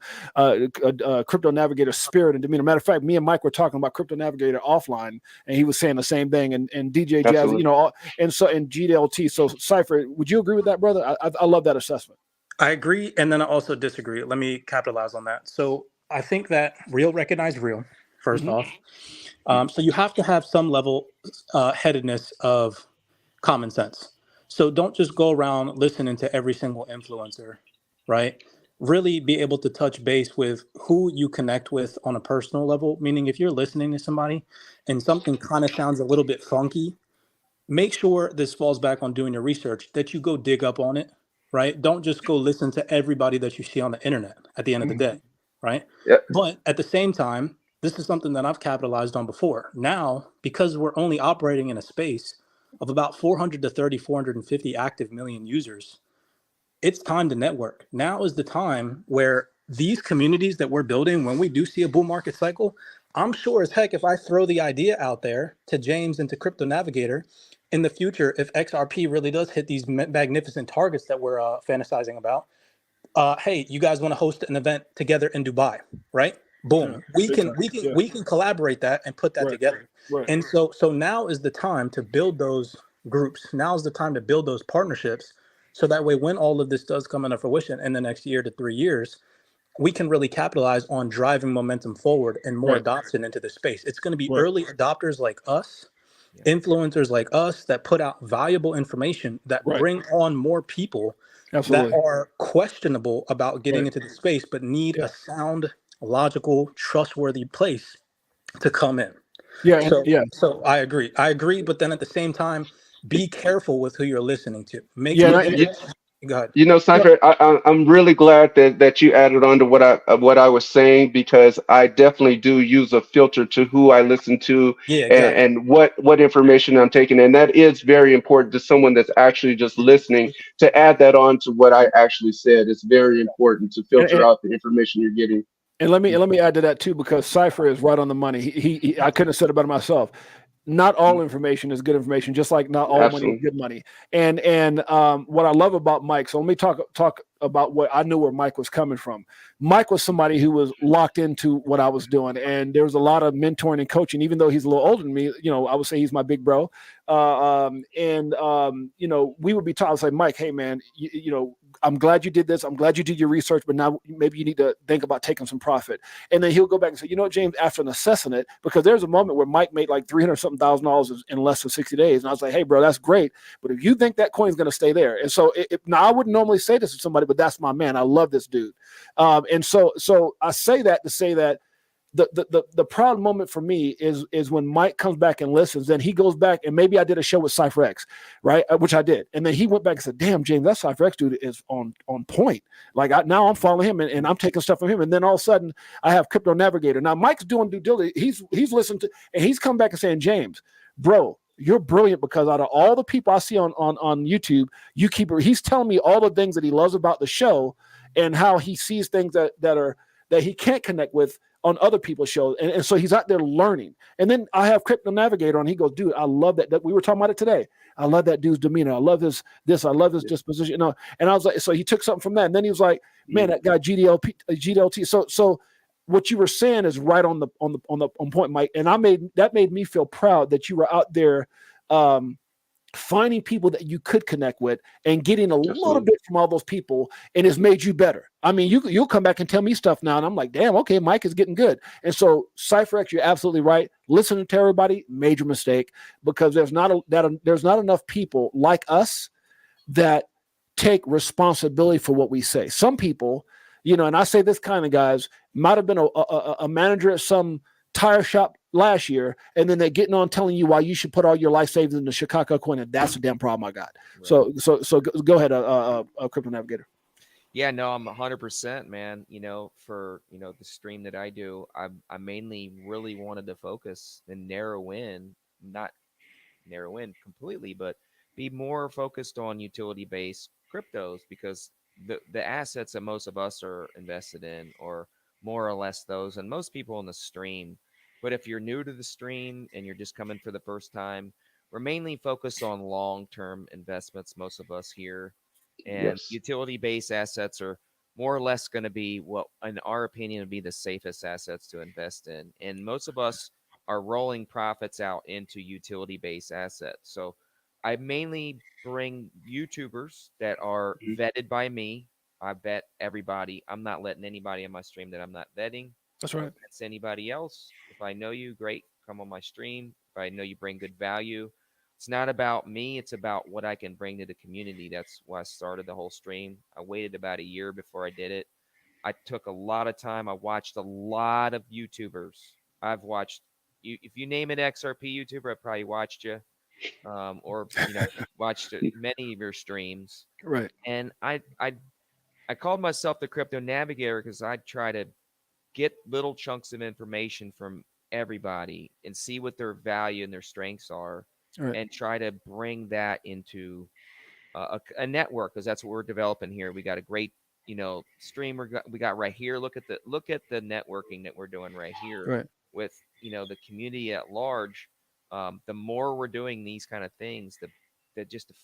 Crypto Navigator spirit and demeanor. Matter of fact, me and Mike were talking about Crypto Navigator offline, and he was saying the same thing, and DJ Jazzy, and GDLT. So Cypher, would you agree with that, brother? I love that assessment. I agree, and then I also disagree. Let me capitalize on that. So I think that real recognize real, first off. So you have to have some level headedness of common sense. So don't just go around listening to every single influencer, right? Really be able to touch base with who you connect with on a personal level. Meaning, if you're listening to somebody and something kind of sounds a little bit funky, make sure this falls back on doing your research, that you go dig up on it, right? Don't just go listen to everybody that you see on the internet at the end of the day, right? Yeah. But at the same time, this is something that I've capitalized on before. Now, because we're only operating in a space of about 450 active million users, it's time to network. Now is the time where these communities that we're building, when we do see a bull market cycle, I'm sure as heck, if I throw the idea out there to James and to Crypto Navigator, in the future, if XRP really does hit these magnificent targets that we're fantasizing about, hey, you guys want to host an event together in Dubai, right? Boom. Yeah, we can collaborate that and put that together. Right. And so now is the time to build those groups. Now is the time to build those partnerships. So that way, when all of this does come into fruition in the next year to 3 years, we can really capitalize on driving momentum forward and more adoption into the space. It's going to be early adopters like us, influencers like us, that put out valuable information, that bring on more people that are questionable about getting into the space, but need a sound, logical, trustworthy place to come in. So I agree. But then at the same time, be careful with who you're listening to. Make sure go ahead. Cypher, I'm really glad that you added on to what I was saying, because I definitely do use a filter to who I listen to and what information I'm taking. And that is very important to someone that's actually just listening, to add that on to what I actually said. It's very important to filter out the information you're getting. And let me add to that too, because Cypher is right on the money. He I couldn't have said it better myself. Not all information is good information, just like not all money is good money. And what I love about Mike, so let me talk about what I knew where Mike was coming from. Mike was somebody who was locked into what I was doing, and there was a lot of mentoring and coaching. Even though he's a little older than me, I would say he's my big bro. We would be taught, I would say, Mike, hey man, I'm glad you did this. I'm glad you did your research, but now maybe you need to think about taking some profit. And then he'll go back and say, James, after assessing it, because there's a moment where Mike made like $300,000 in less than 60 days. And I was like, hey, bro, that's great. But if you think that coin's going to stay there. And so now I wouldn't normally say this to somebody, but but that's my man. I love this dude. And so I say that to say that the proud moment for me is when Mike comes back and listens. Then he goes back, and maybe I did a show with CyprX, right? Which I did, and then he went back and said, "Damn, James, that CyprX dude is on point. Like now I'm following him, and I'm taking stuff from him." And then all of a sudden, I have Crypto Navigator. Now Mike's doing due diligence. He's listened to, and he's come back and saying, "James, bro, you're brilliant, because out of all the people I see on YouTube, you keep." He's telling me all the things that he loves about the show, and how he sees things that he can't connect with on other people's shows. And so he's out there learning. And then I have Crypto Navigator on. He goes, "Dude, I love that we were talking about it today. I love that dude's demeanor. I love I love his disposition." You know, and I was like, so he took something from that. And then he was like, "Man, that guy GDLT." So what you were saying is right on point, Mike. And that made me feel proud that you were out there finding people that you could connect with and getting a little bit from all those people, and it's made you better. I mean, you'll come back and tell me stuff now, and I'm like, damn, okay, Mike is getting good. And so CyprX, you're absolutely right. Listening to everybody, major mistake, because there's not enough people like us that take responsibility for what we say. Some people, you know, and I say this kind of guys, might have been a manager at some tire shop last year, and then they're getting on telling you why you should put all your life savings in the Chicago coin, and that's the damn problem I got. Right. So go ahead, Crypto Navigator. Yeah, no, I'm 100%, man. You know, for the stream that I do, I mainly really wanted to focus and not narrow in completely, but be more focused on utility-based cryptos, because the assets that most of us are invested in, or more or less those, and most people in the stream. But if you're new to the stream and you're just coming for the first time, we're mainly focused on long-term investments, most of us here. And utility-based assets are more or less going to be what, in our opinion, would be the safest assets to invest in. And most of us are rolling profits out into utility-based assets. So I mainly bring YouTubers that are vetted by me. I vet everybody. I'm not letting anybody on my stream that I'm not vetting. That's right. That's anybody else. If I know you, great, come on my stream. If I know you bring good value, it's not about me. It's about what I can bring to the community. That's why I started the whole stream. I waited about a year before I did it. I took a lot of time. I watched a lot of YouTubers. I've watched you. If you name an XRP YouTuber, I probably watched you, or watched many of your streams. Right. And I called myself the Crypto Navigator because I try to get little chunks of information from everybody and see what their value and their strengths are, right, and try to bring that into a network, because that's what we're developing here. We got a great streamer we got right here. Look at the networking that we're doing right here, right, with the community at large. The more we're doing these kind of things, the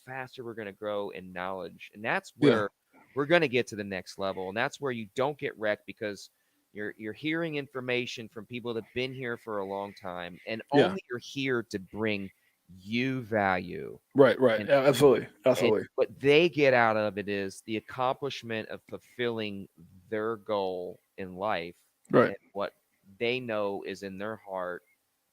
faster we're going to grow in knowledge, and that's where we're going to get to the next level. And that's where you don't get wrecked, because you're hearing information from people that have been here for a long time, and only you're here to bring you value. Right. Absolutely. And what they get out of it is the accomplishment of fulfilling their goal in life, right, and what they know is in their heart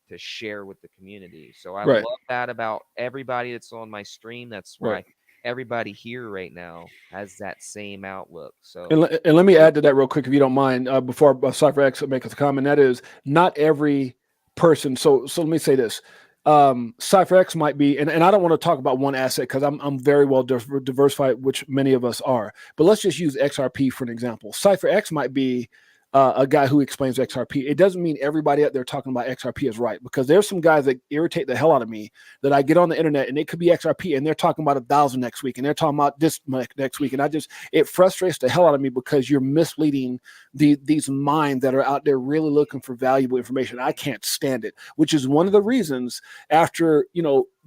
to share with the community. So I love that about everybody that's on my stream. That's why everybody here right now has that same outlook. So, and let me add to that real quick, if you don't mind, before CyprX makes a comment. That is, not every person. So let me say this. CyprX might be, and I don't want to talk about one asset, because I'm very well diversified, which many of us are. But let's just use XRP for an example. CyprX might be a guy who explains XRP. It doesn't mean everybody out there talking about XRP is right, because there's some guys that irritate the hell out of me that I get on the internet, and it could be XRP, and they're talking about 1,000 next week, and they're talking about this next week, and it frustrates the hell out of me, because you're misleading these minds that are out there really looking for valuable information. I can't stand it, which is one of the reasons, after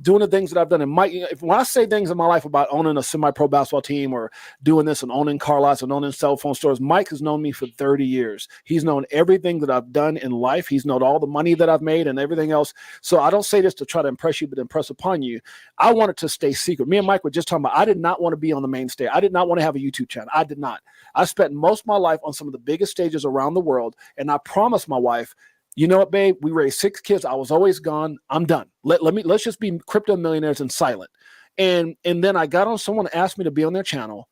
doing the things that I've done, and when I say things in my life about owning a semi-pro basketball team, or doing this and owning car lots and owning cell phone stores, Mike has known me for 30 years. He's known everything that I've done in life. He's known all the money that I've made and everything else. So I don't say this to try to impress you, but impress upon you. I want it to stay secret. Me and Mike were just talking about, I did not want to be on the main stage. I did not want to have a YouTube channel. I did not. I spent most of my life on some of the biggest stages around the world, and I promised my wife, you know what, babe? We raised 6 kids. I was always gone. I'm done. Let's just be crypto millionaires and silent. And then I got on, someone asked me to be on their channel,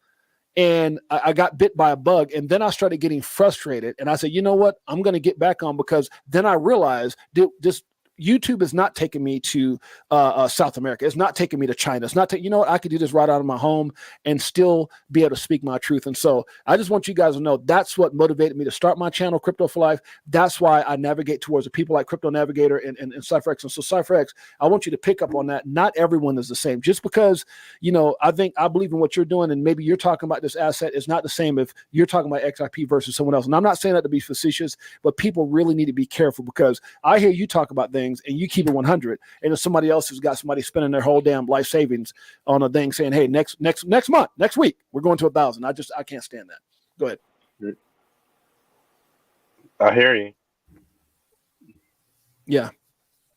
and I got bit by a bug, and then I started getting frustrated, and I said, you know what, I'm going to get back on, because then I realized this YouTube is not taking me to South America. It's not taking me to China. It's not you know what, I could do this right out of my home and still be able to speak my truth. And so I just want you guys to know that's what motivated me to start my channel, Crypto4Life. That's why I navigate towards the people like Crypto Navigator and CyprX. And so CyprX, I want you to pick up on that. Not everyone is the same. Just because, you know, I believe in what you're doing, and maybe you're talking about this asset is not the same if you're talking about XRP versus someone else. And I'm not saying that to be facetious, but people really need to be careful, because I hear you talk about things and you keep it 100, and if somebody else has got somebody spending their whole damn life savings on a thing saying, hey, next month, next week, we're going to 1,000. I can't stand that. Go ahead. I hear you. Yeah.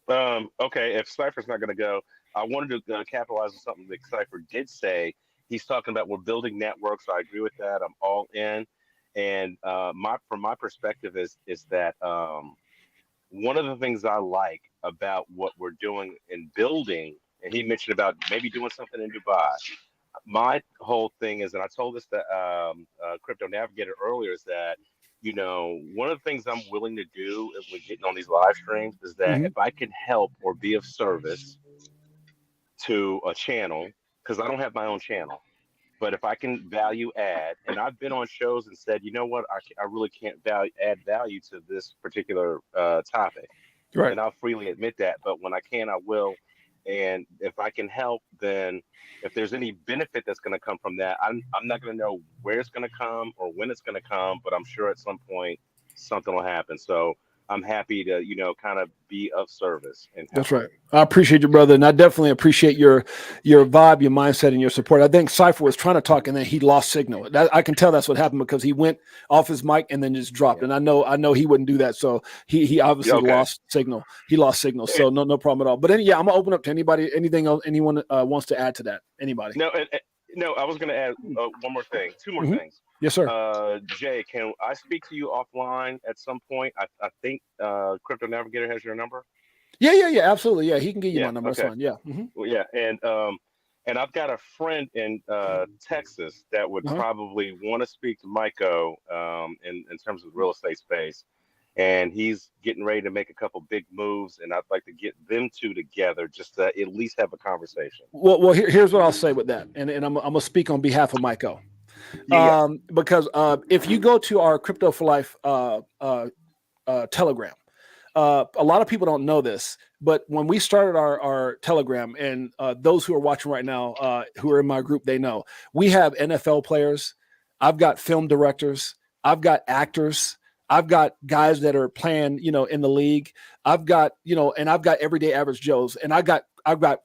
Okay, if Cypher's not going to go, I wanted to capitalize on something that Cypher did say. He's talking about we're building networks. I agree with that. I'm all in. And from my perspective is that one of the things I like about what we're doing in building, and he mentioned about maybe doing something in Dubai. My whole thing is, and I told this to Crypto Navigator earlier, is that, you know, one of the things I'm willing to do if we're getting on these live streams is that if I can help or be of service to a channel, because I don't have my own channel, but if I can value add, and I've been on shows and said, you know what, I really can't add value to this particular topic. Right. And I'll freely admit that, but when I can, I will. And if I can help, then if there's any benefit that's going to come from that, I'm not going to know where it's going to come or when it's going to come, but I'm sure at some point something will happen. So I'm happy to, you know, kind of be of service. And that's right. I appreciate you, brother. And I definitely appreciate your vibe, your mindset, and your support. I think Cypher was trying to talk and then he lost signal. I can tell that's what happened, because he went off his mic and then just dropped. And I know he wouldn't do that. So he obviously lost signal. He lost signal. So no problem at all. But I'm going to open up to anybody, anything else anyone wants to add to that. Anybody? No, I was going to add one more thing, two more things. Yes, sir. Jay, can I speak to you offline at some point? I think Crypto Navigator has your number. Yeah, absolutely. Yeah, he can give you my number. Okay. That's fine. Yeah. Well, yeah, and I've got a friend in Texas that would probably want to speak to Myco in terms of the real estate space, and he's getting ready to make a couple big moves, and I'd like to get them two together just to at least have a conversation. Well, here's what I'll say with that, and I'm gonna speak on behalf of Myco. Because if you go to our Crypto4Life Telegram, a lot of people don't know this, but when we started our Telegram, and those who are watching right now, who are in my group, they know we have NFL players. I've got film directors. I've got actors. I've got guys that are playing, you know, in the league. I've got, you know, and I've got everyday average Joes, and I've got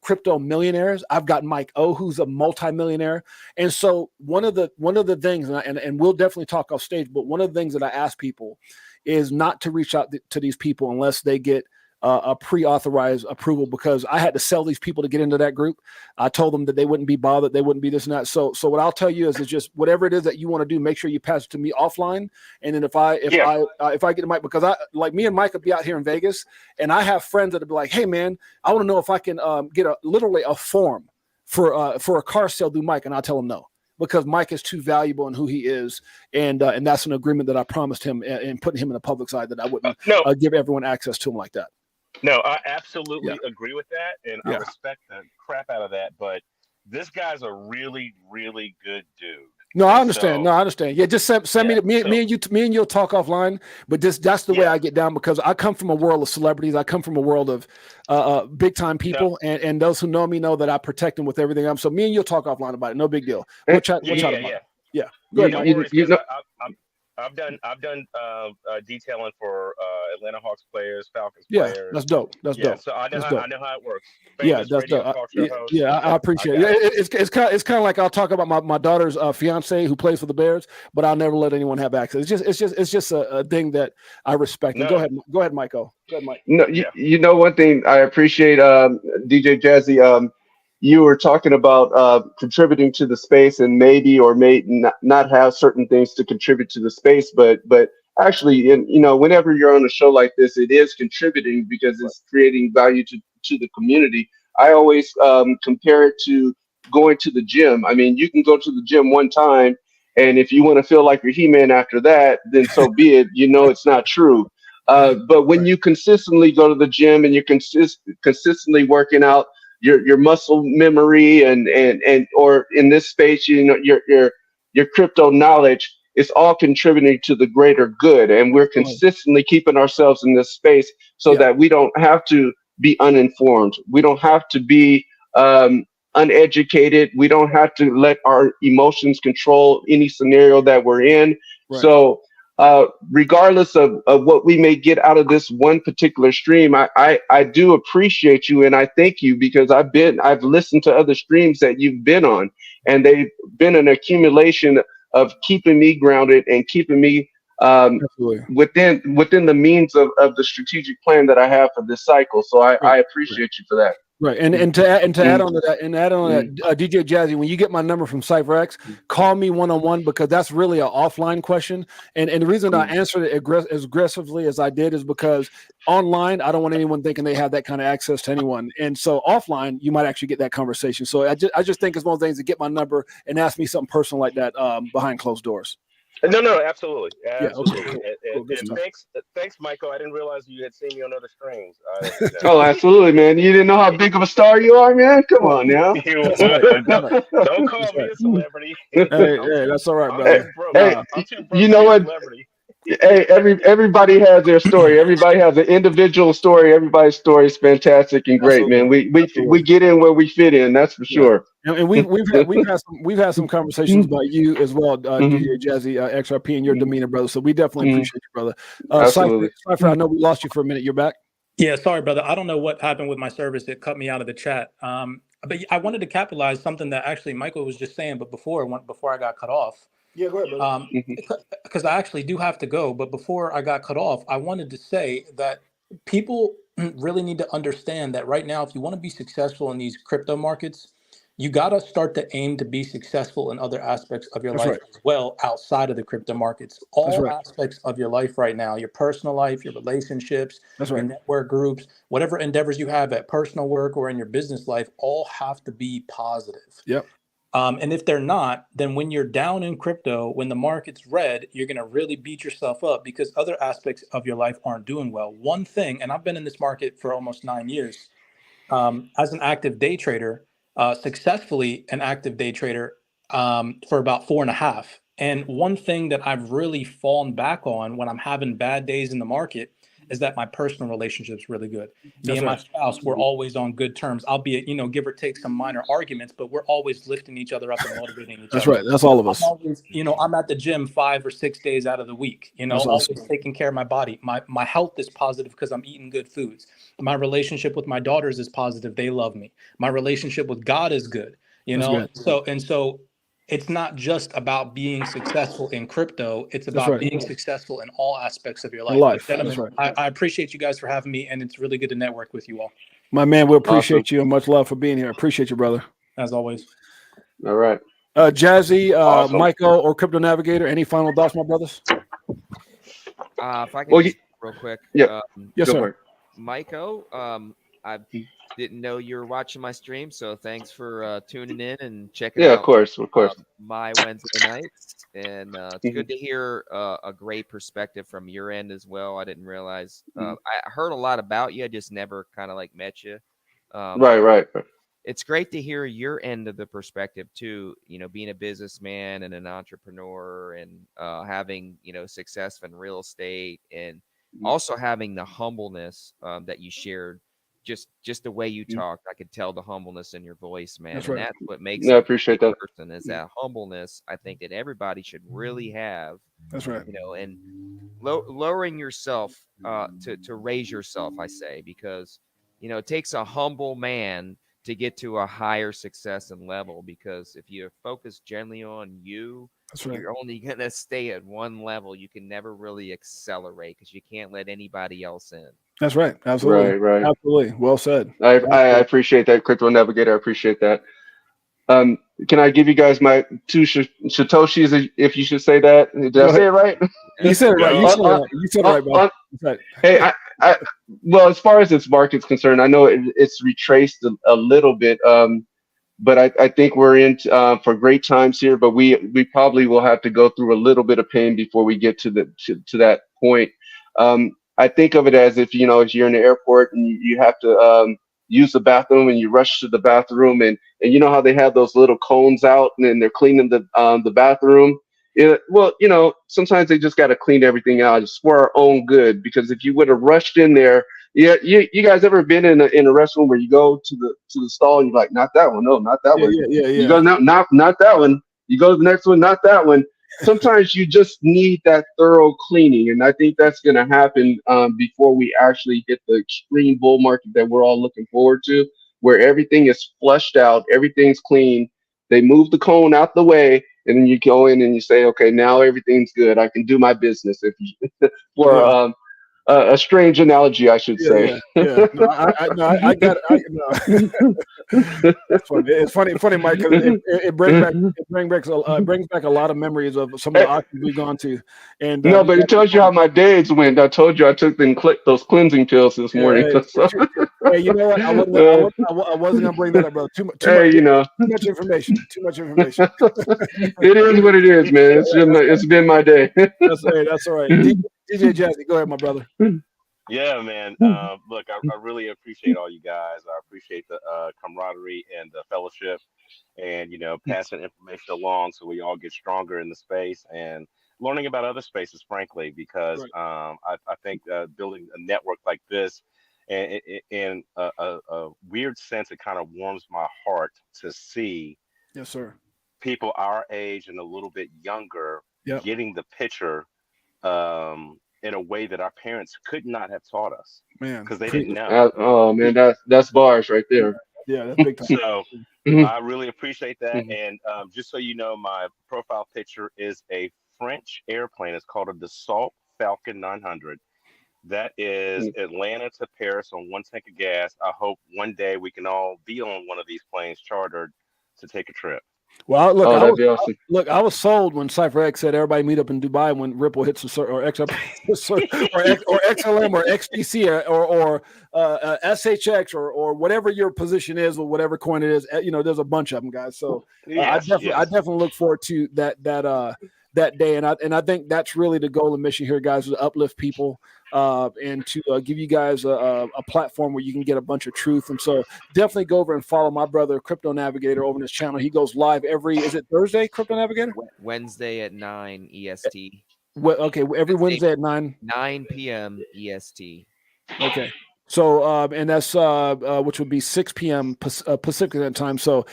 crypto millionaires. I've got Mike O, who's a multimillionaire. And so one of the things, and we'll definitely talk off stage, but one of the things that I ask people is not to reach out to these people unless they get a pre-authorized approval, because I had to sell these people to get into that group. I told them that they wouldn't be bothered, they wouldn't be this and that. So what I'll tell you is just whatever it is that you want to do, make sure you pass it to me offline. And then if I get the mic, because I, like, me and Mike will be out here in Vegas, and I have friends that'll be like, hey man, I want to know if I can get literally a form for a car sale through Mike, and I'll tell him no, because Mike is too valuable in who he is, and that's an agreement that I promised him and putting him in the public side, that I wouldn't give everyone access to him like that. No, I absolutely agree with that, and I respect the crap out of that. But this guy's a really, really good dude. No, I understand. I understand. Yeah, just send me me and you'll talk offline. But that's the way I get down, because I come from a world of celebrities. I come from a world of big time people, and those who know me know that I protect them with everything. So me and you'll talk offline about it. No big deal. We'll chat about it. Yeah. Go ahead, I've done detailing for Atlanta Hawks players, Falcons players. Yeah, that's dope. That's dope. So I know how it works. Famous that's dope. I appreciate it. It's kind of like I'll talk about my daughter's fiance who plays for the Bears, but I'll never let anyone have access. It's just a thing that I respect. No. Go ahead, Michael. Go ahead, Mike. No, you know, one thing I appreciate, DJ Jazzy. You were talking about contributing to the space, and maybe or may not have certain things to contribute to the space, but actually, you know, whenever you're on a show like this, it is contributing because it's creating value to the community. I always compare it to going to the gym. I mean, you can go to the gym one time And if you want to feel like you're He-Man after that, then so be it. You know it's not true. But when you consistently go to the gym and you're consistently working out your muscle memory and or in this space, you know, your crypto knowledge, it's all contributing to the greater good. And we're consistently keeping ourselves in this space so that we don't have to be uninformed. We don't have to be uneducated. We don't have to let our emotions control any scenario that we're in. Right. So regardless of what we may get out of this one particular stream, I do appreciate you and I thank you, because I've listened to other streams that you've been on, and they've been an accumulation of keeping me grounded and keeping me within the means of the strategic plan that I have for this cycle. So I appreciate you for that. Right, and to add on to that, DJ Jazzy, when you get my number from CyprX, call me one-on-one, because that's really an offline question. And the reason I answered it as aggressively as I did is because online, I don't want anyone thinking they have that kind of access to anyone. And so offline, you might actually get that conversation. So I just think it's one of those things to get my number and ask me something personal like that behind closed doors. No, absolutely. Yeah, okay, cool. And thanks, Michael. I didn't realize you had seen me on other streams. Oh, absolutely, man. You didn't know how big of a star you are, man? Come on now. Don't call me a celebrity. Hey, that's all right, brother. I'm too broke you know what? Celebrity. Hey, everybody has their story. Everybody has an individual story. Everybody's story is fantastic and great, man. We get in where we fit in. That's for sure. And we've had some conversations about you as well, DJ Jazzy XRP, and your demeanor, brother. So we definitely appreciate you, brother. Absolutely. Cypher, I know we lost you for a minute. You're back. Yeah, sorry, brother. I don't know what happened with my service. It cut me out of the chat. But I wanted to capitalize something that actually Michael was just saying, but before I got cut off. Yeah, go ahead, brother. Because I actually do have to go, but before I got cut off, I wanted to say that people really need to understand that right now, if you want to be successful in these crypto markets, you got to start to aim to be successful in other aspects of your life as well, outside of the crypto markets. All aspects of your life right now, your personal life, your relationships, your network groups, whatever endeavors you have at personal work or in your business life, all have to be positive. Yep. And if they're not, then when you're down in crypto, when the market's red, you're going to really beat yourself up because other aspects of your life aren't doing well. One thing, and I've been in this market for almost 9 years, as an active day trader, successfully an active day trader for about 4.5. And one thing that I've really fallen back on when I'm having bad days in the market is that my personal relationship's really good. Me and my spouse, we're always on good terms, albeit, give or take some minor arguments, but we're always lifting each other up and motivating each other. That's right. That's all of us. I'm always, I'm at the gym 5 or 6 days out of the week, always taking care of my body. My health is positive because I'm eating good foods. My relationship with my daughters is positive. They love me. My relationship with God is good, So it's not just about being successful in crypto. It's about being successful in all aspects of your life. Gentlemen, I appreciate you guys for having me, and it's really good to network with you all. My man, we appreciate you and much love for being here. Appreciate you, brother. As always. All right. Jazzy, Michael, or Crypto Navigator, any final thoughts, my brothers? If I can real quick. Yeah. Yes, sir. Michael, I didn't know you were watching my stream, so thanks for tuning in and checking out. Yeah, of course. My Wednesday nights, and it's good to hear a great perspective from your end as well. I didn't realize I heard a lot about you. I just never kind of met you. Right. It's great to hear your end of the perspective too. Being a businessman and an entrepreneur, and having success in real estate, and also having the humbleness that you shared. Just the way you talk, I could tell the humbleness in your voice, man. That's and right. that's what makes I appreciate that. Person is that humbleness. I think that everybody should really have. That's right. And lowering yourself to raise yourself, I say, because it takes a humble man to get to a higher success and level. Because if you focus generally on you, you're only gonna stay at one level. You can never really accelerate because you can't let anybody else in. That's right. Absolutely. Right. Absolutely. Well said. I appreciate that, Crypto Navigator. I appreciate that. Can I give you guys my 2 Satoshis, if you should say that? Did I say it right? You said it right. You said it right, bro. Hey, well, as far as this market's concerned, I know it's retraced a little bit. but I think we're in for great times here. But we probably will have to go through a little bit of pain before we get to that point. I think of it as if as you're in the airport and you have to use the bathroom and you rush to the bathroom and you know how they have those little cones out and then they're cleaning the bathroom. Well, sometimes they just got to clean everything out. It's for our own good, because if you would have rushed in there, yeah, you guys ever been in a restroom where you go to the stall and you're like, not that one, no, not that one. Yeah. You go, no, not that one. You go to the next one, not that one. Sometimes you just need that thorough cleaning, and I think that's going to happen before we actually hit the extreme bull market that we're all looking forward to, where everything is flushed out, everything's clean. They move the cone out the way, and then you go in and you say, okay, now everything's good. I can do my business. If you, for a strange analogy, I should say. Yeah. No, I got it. No. That's funny. It's funny, Mike, because it brings back a lot of memories of some of the auctions we've gone to. And no, but it tells you how my days went. I told you I took those cleansing pills this morning. Hey, you know what? I wasn't gonna bring that up, bro. Too much information. Too much information. It is what it is, man. It's been my day. That's all right. DJ Jazzy, go ahead, my brother. Yeah, man. Look, I really appreciate all you guys. I appreciate the camaraderie and the fellowship, and passing information along so we all get stronger in the space and learning about other spaces, frankly, because I think building a network like this, and in a weird sense, it kind of warms my heart to see, yes, sir, people our age and a little bit younger getting the picture in a way that our parents could not have taught us, man, because they didn't know. Oh man, that's bars right there. Yeah, that's big time. So I really appreciate that. And just so you know, my profile picture is a French airplane. It's called a Dassault Falcon 900. That is Atlanta to Paris on one tank of gas. I hope one day we can all be on one of these planes chartered to take a trip. Well, look, that'd be awesome. I was sold when CyprX said everybody meet up in Dubai when Ripple hits or XRP or XLM or XDC or SHX or whatever your position is or whatever coin it is. There's a bunch of them, guys. So I definitely look forward to that day, and I think that's really the goal and mission here, guys, is to uplift people and to give you guys a platform where you can get a bunch of truth. And so definitely go over and follow my brother Crypto Navigator over on his channel. He goes live is it Thursday, Crypto Navigator? Wednesday at 9 EST. Every Wednesday at 9 p.m. EST. Okay. So, and that's which would be 6 p.m. Pacific that time. So,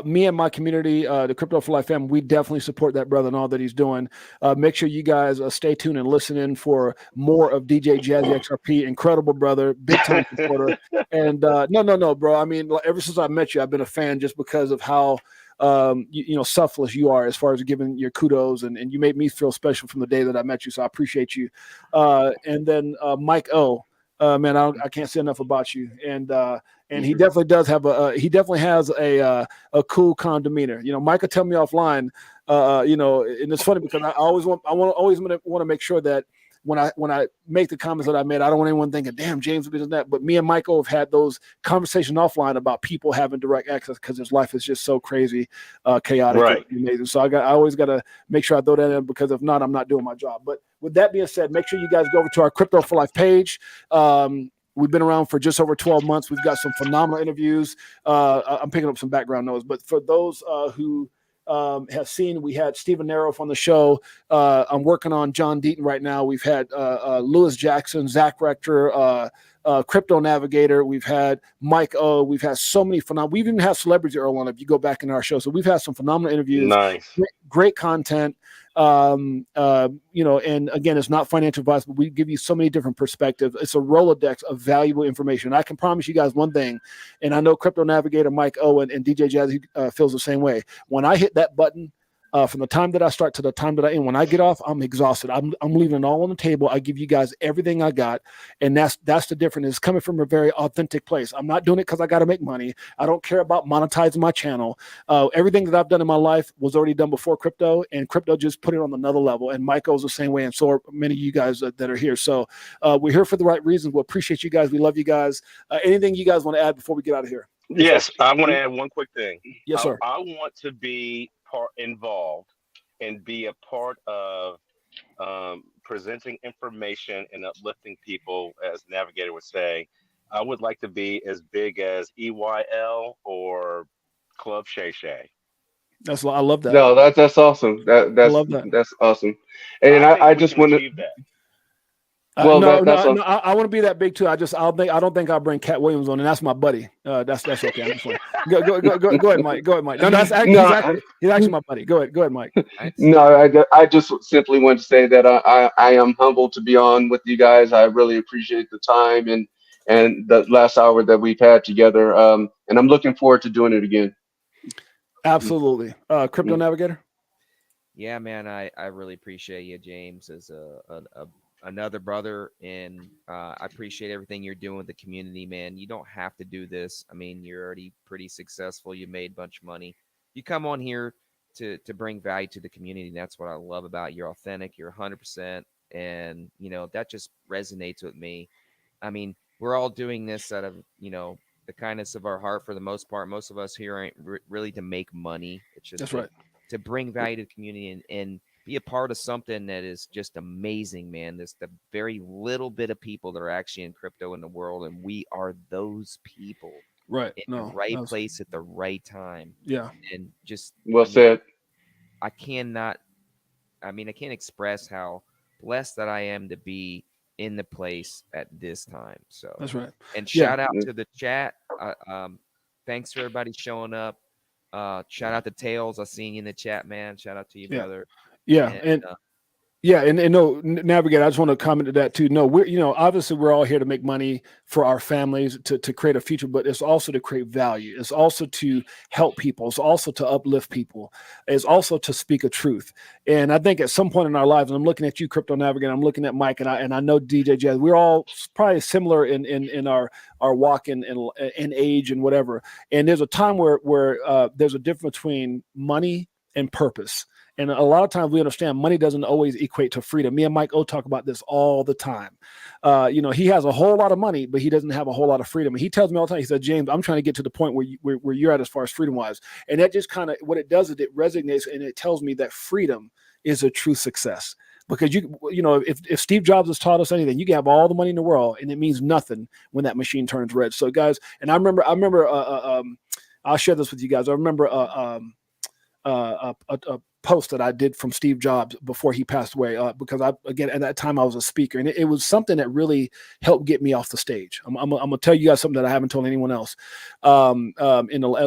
me and my community, the Crypto4Life family, we definitely support that brother and all that he's doing. Make sure you guys stay tuned and listen in for more of DJ JazzyXRP. Incredible brother, big time supporter. And no, bro. I mean, ever since I met you, I've been a fan just because of how selfless you are as far as giving your kudos, and you made me feel special from the day that I met you. So I appreciate you. And then Mike O. Man, I can't say enough about you, and he definitely does have a cool, calm demeanor. Mike will tell me offline, and it's funny because I always want to make sure that when I make the comments that I made, I don't want anyone thinking, damn, James did that. But me and Michael have had those conversations offline about people having direct access because his life is just so crazy, chaotic, right, and amazing. So I always got to make sure I throw that in, because if not, I'm not doing my job. But with that being said, make sure you guys go over to our Crypto4Life page. We've been around for just over 12 months. We've got some phenomenal interviews. I'm picking up some background noise, but for those who have seen, we had Stephen Naroff on the show. I'm working on John Deaton right now. We've had Lewis Jackson, Zach Rector, Crypto Navigator. We've had Mike O. We've had so many phenomenal. We even have celebrities early on if you go back in our show. So we've had some phenomenal interviews. Nice, great content. And again, it's not financial advice, but we give you so many different perspectives. It's a Rolodex of valuable information. I can promise you guys one thing, and I know Crypto Navigator, Mike Owen, and DJ Jazzy feels the same way. When I hit that button, from the time that I start to the time that I end, when I get off, I'm exhausted. I'm leaving it all on the table. I give you guys everything I got, and that's the difference. It's coming from a very authentic place. I'm not doing it because I got to make money. I don't care about monetizing my channel. Everything that I've done in my life was already done before crypto, and crypto just put it on another level. And Michael's the same way, and so are many of you guys that are here. So we're here for the right reasons. We appreciate you guys. We love you guys. Anything you guys want to add before we get out of here? Yes, I want to add one quick thing. Yes, sir. I want to be involved and be a part of presenting information and uplifting people, as Navigator would say. I would like to be as big as EYL or Club Shay Shay. I love that. No, that's awesome. I love that. That's awesome. And I think I we just can want to. achieve that. Well, that's no, I want to be that big too. I don't think I'll bring Cat Williams on, and that's my buddy. That's okay. I'm just playing. Go ahead, Mike. Go ahead, Mike. No, he's actually my buddy. Go ahead, Mike. No, I just simply want to say that I am humbled to be on with you guys. I really appreciate the time and the last hour that we've had together. And I'm looking forward to doing it again. Absolutely. Crypto Navigator. Yeah, man, I really appreciate you, James, as another brother, and I appreciate everything you're doing with the community, man. You don't have to do this. I mean, you're already pretty successful. You made a bunch of money. You come on here to bring value to the community, and that's what I love about you. You're authentic. You're 100%, and that just resonates with me. I mean, we're all doing this out of the kindness of our heart for the most part. Most of us here ain't really to make money. It's just that's right. To bring value to the community and be a part of something that is just amazing, man. There's the very little bit of people that are actually in crypto in the world, and we are those people, right? In the right place at the right time. Yeah, and just well said. I can't express how blessed that I am to be in the place at this time. So that's right. And shout out to the chat. Thanks for everybody showing up. Shout out to Tails. I seen you in the chat, man. Shout out to you, brother. And no, Navigator, I just want to comment to that too. No, we're, obviously we're all here to make money for our families to create a future, but it's also to create value. It's also to help people. It's also to uplift people. It's also to speak a truth. And I think at some point in our lives, and I'm looking at you, Crypto Navigator, I'm looking at Mike, and I know DJ Jazz, we're all probably similar in our walk in age and whatever. And there's a time where there's a difference between money and purpose. And a lot of times we understand money doesn't always equate to freedom. Me and Mike O talk about this all the time. He has a whole lot of money, but he doesn't have a whole lot of freedom. And he tells me all the time, he said, James, I'm trying to get to the point where you're at as far as freedom wise. And that just kind of, what it does is it resonates and it tells me that freedom is a true success. Because if Steve Jobs has taught us anything, you can have all the money in the world and it means nothing when that machine turns red. So guys, and I remember I'll share this with you guys. I remember a post that I did from Steve Jobs before he passed away, because again, at that time I was a speaker, and it was something that really helped get me off the stage. I'm gonna tell you guys something that I haven't told anyone else, at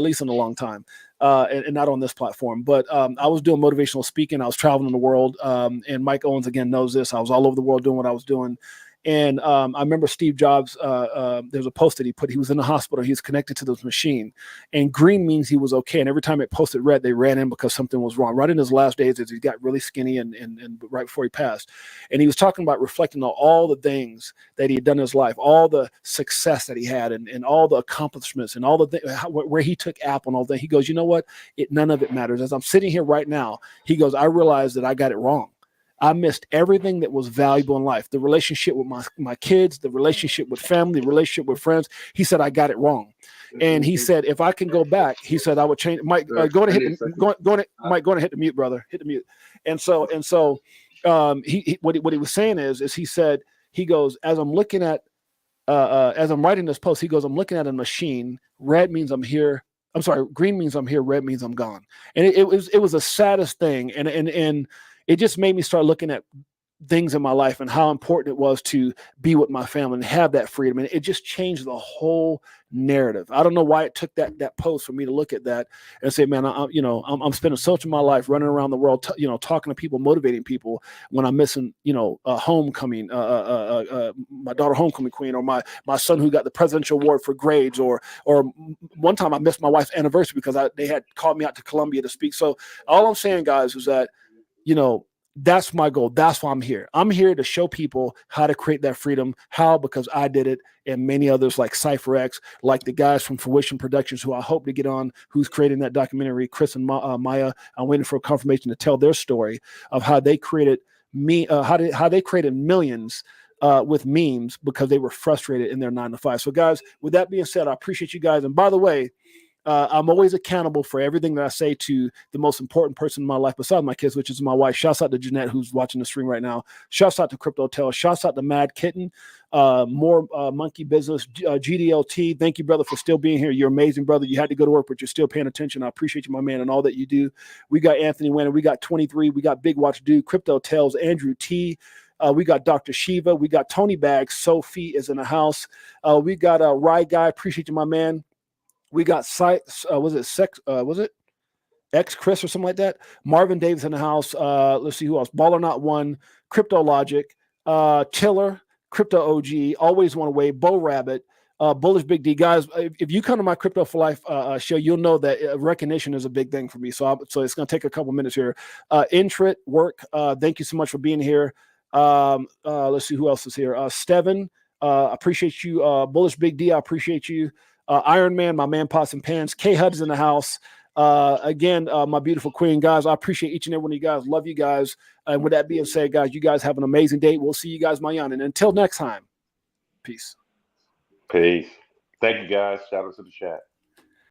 least in a long time, and not on this platform. But I was doing motivational speaking. I was traveling the world, and Mike Owens again knows this. I was all over the world doing what I was doing. And I remember Steve Jobs, there's a post that he put, he was in the hospital, he was connected to this machine, and green means he was okay. And every time it posted red, they ran in because something was wrong. Right in his last days, as he got really skinny and right before he passed. And he was talking about reflecting on all the things that he had done in his life, all the success that he had, and all the accomplishments and all the things, where he took Apple and all that. He goes, you know what? None of it matters. As I'm sitting here right now, he goes, I realized that I got it wrong. I missed everything that was valuable in life. The relationship with my kids, the relationship with family, the relationship with friends. He said, I got it wong. And he said, if I can go back, he said, I would change. Mike, Mike, go and hit the mute, brother. Hit the mute. And so what he was saying is he said, he goes, as I'm looking at, as I'm writing this post, he goes, I'm looking at a machine. Red means I'm here. I'm sorry. Green means I'm here. Red means I'm gone. And it was the saddest thing. And it just made me start looking at things in my life and how important it was to be with my family and have that freedom. And it just changed the whole narrative. I don't know why it took that post for me to look at that and say, man, I'm spending so much of my life running around the world, talking to people, motivating people, when I'm missing, a homecoming, my daughter homecoming queen, or my son who got the presidential award for grades, or one time I missed my wife's anniversary because they had called me out to Columbia to speak. So all I'm saying, guys, is that that's my goal. That's why I'm here. I'm here to show people how to create that freedom. How? Because I did it, and many others like CyprX, like the guys from Fruition Productions, who I hope to get on, who's creating that documentary, Chris and Maya. I'm waiting for a confirmation to tell their story of how they created how they created millions with memes because they were frustrated in their 9 to 5. So guys, with that being said, I appreciate you guys. And by the way, I'm always accountable for everything that I say to the most important person in my life besides my kids, which is my wife. Shouts out to Jeanette, who's watching the stream right now. Shouts out to Crypto Tell. Shouts out to Mad Kitten, more Monkey Business, GDLT. Thank you, brother, for still being here. You're amazing, brother. You had to go to work, but you're still paying attention. I appreciate you, my man, and all that you do. We got Anthony Wenner. We got 23. We got Big Watch Dude, Crypto Tells, Andrew T. We got Dr. Shiva. We got Tony Bags. Sophie is in the house. We got Rye Guy. Appreciate you, my man. We got was it X Chris or something like that? Marvin Davis in the house. Let's see who else. Baller Not One, Crypto Logic, Chiller, Crypto OG, Always One Away, Bo Rabbit, Bullish Big D. Guys, if you come to my Crypto4Life show, you'll know that recognition is a big thing for me. So it's going to take a couple minutes here. Intrit Work, thank you so much for being here. Let's see who else is here. Steven, appreciate you. Bullish Big D, I appreciate you. Iron Man, my man, Pots and Pans. K Hud's in the house. Again, my beautiful queen, guys. I appreciate each and every one of you guys. Love you guys. And with that being said, guys, you guys have an amazing day. We'll see you guys, Mayan. And until next time, peace. Peace. Thank you, guys. Shout out to the chat.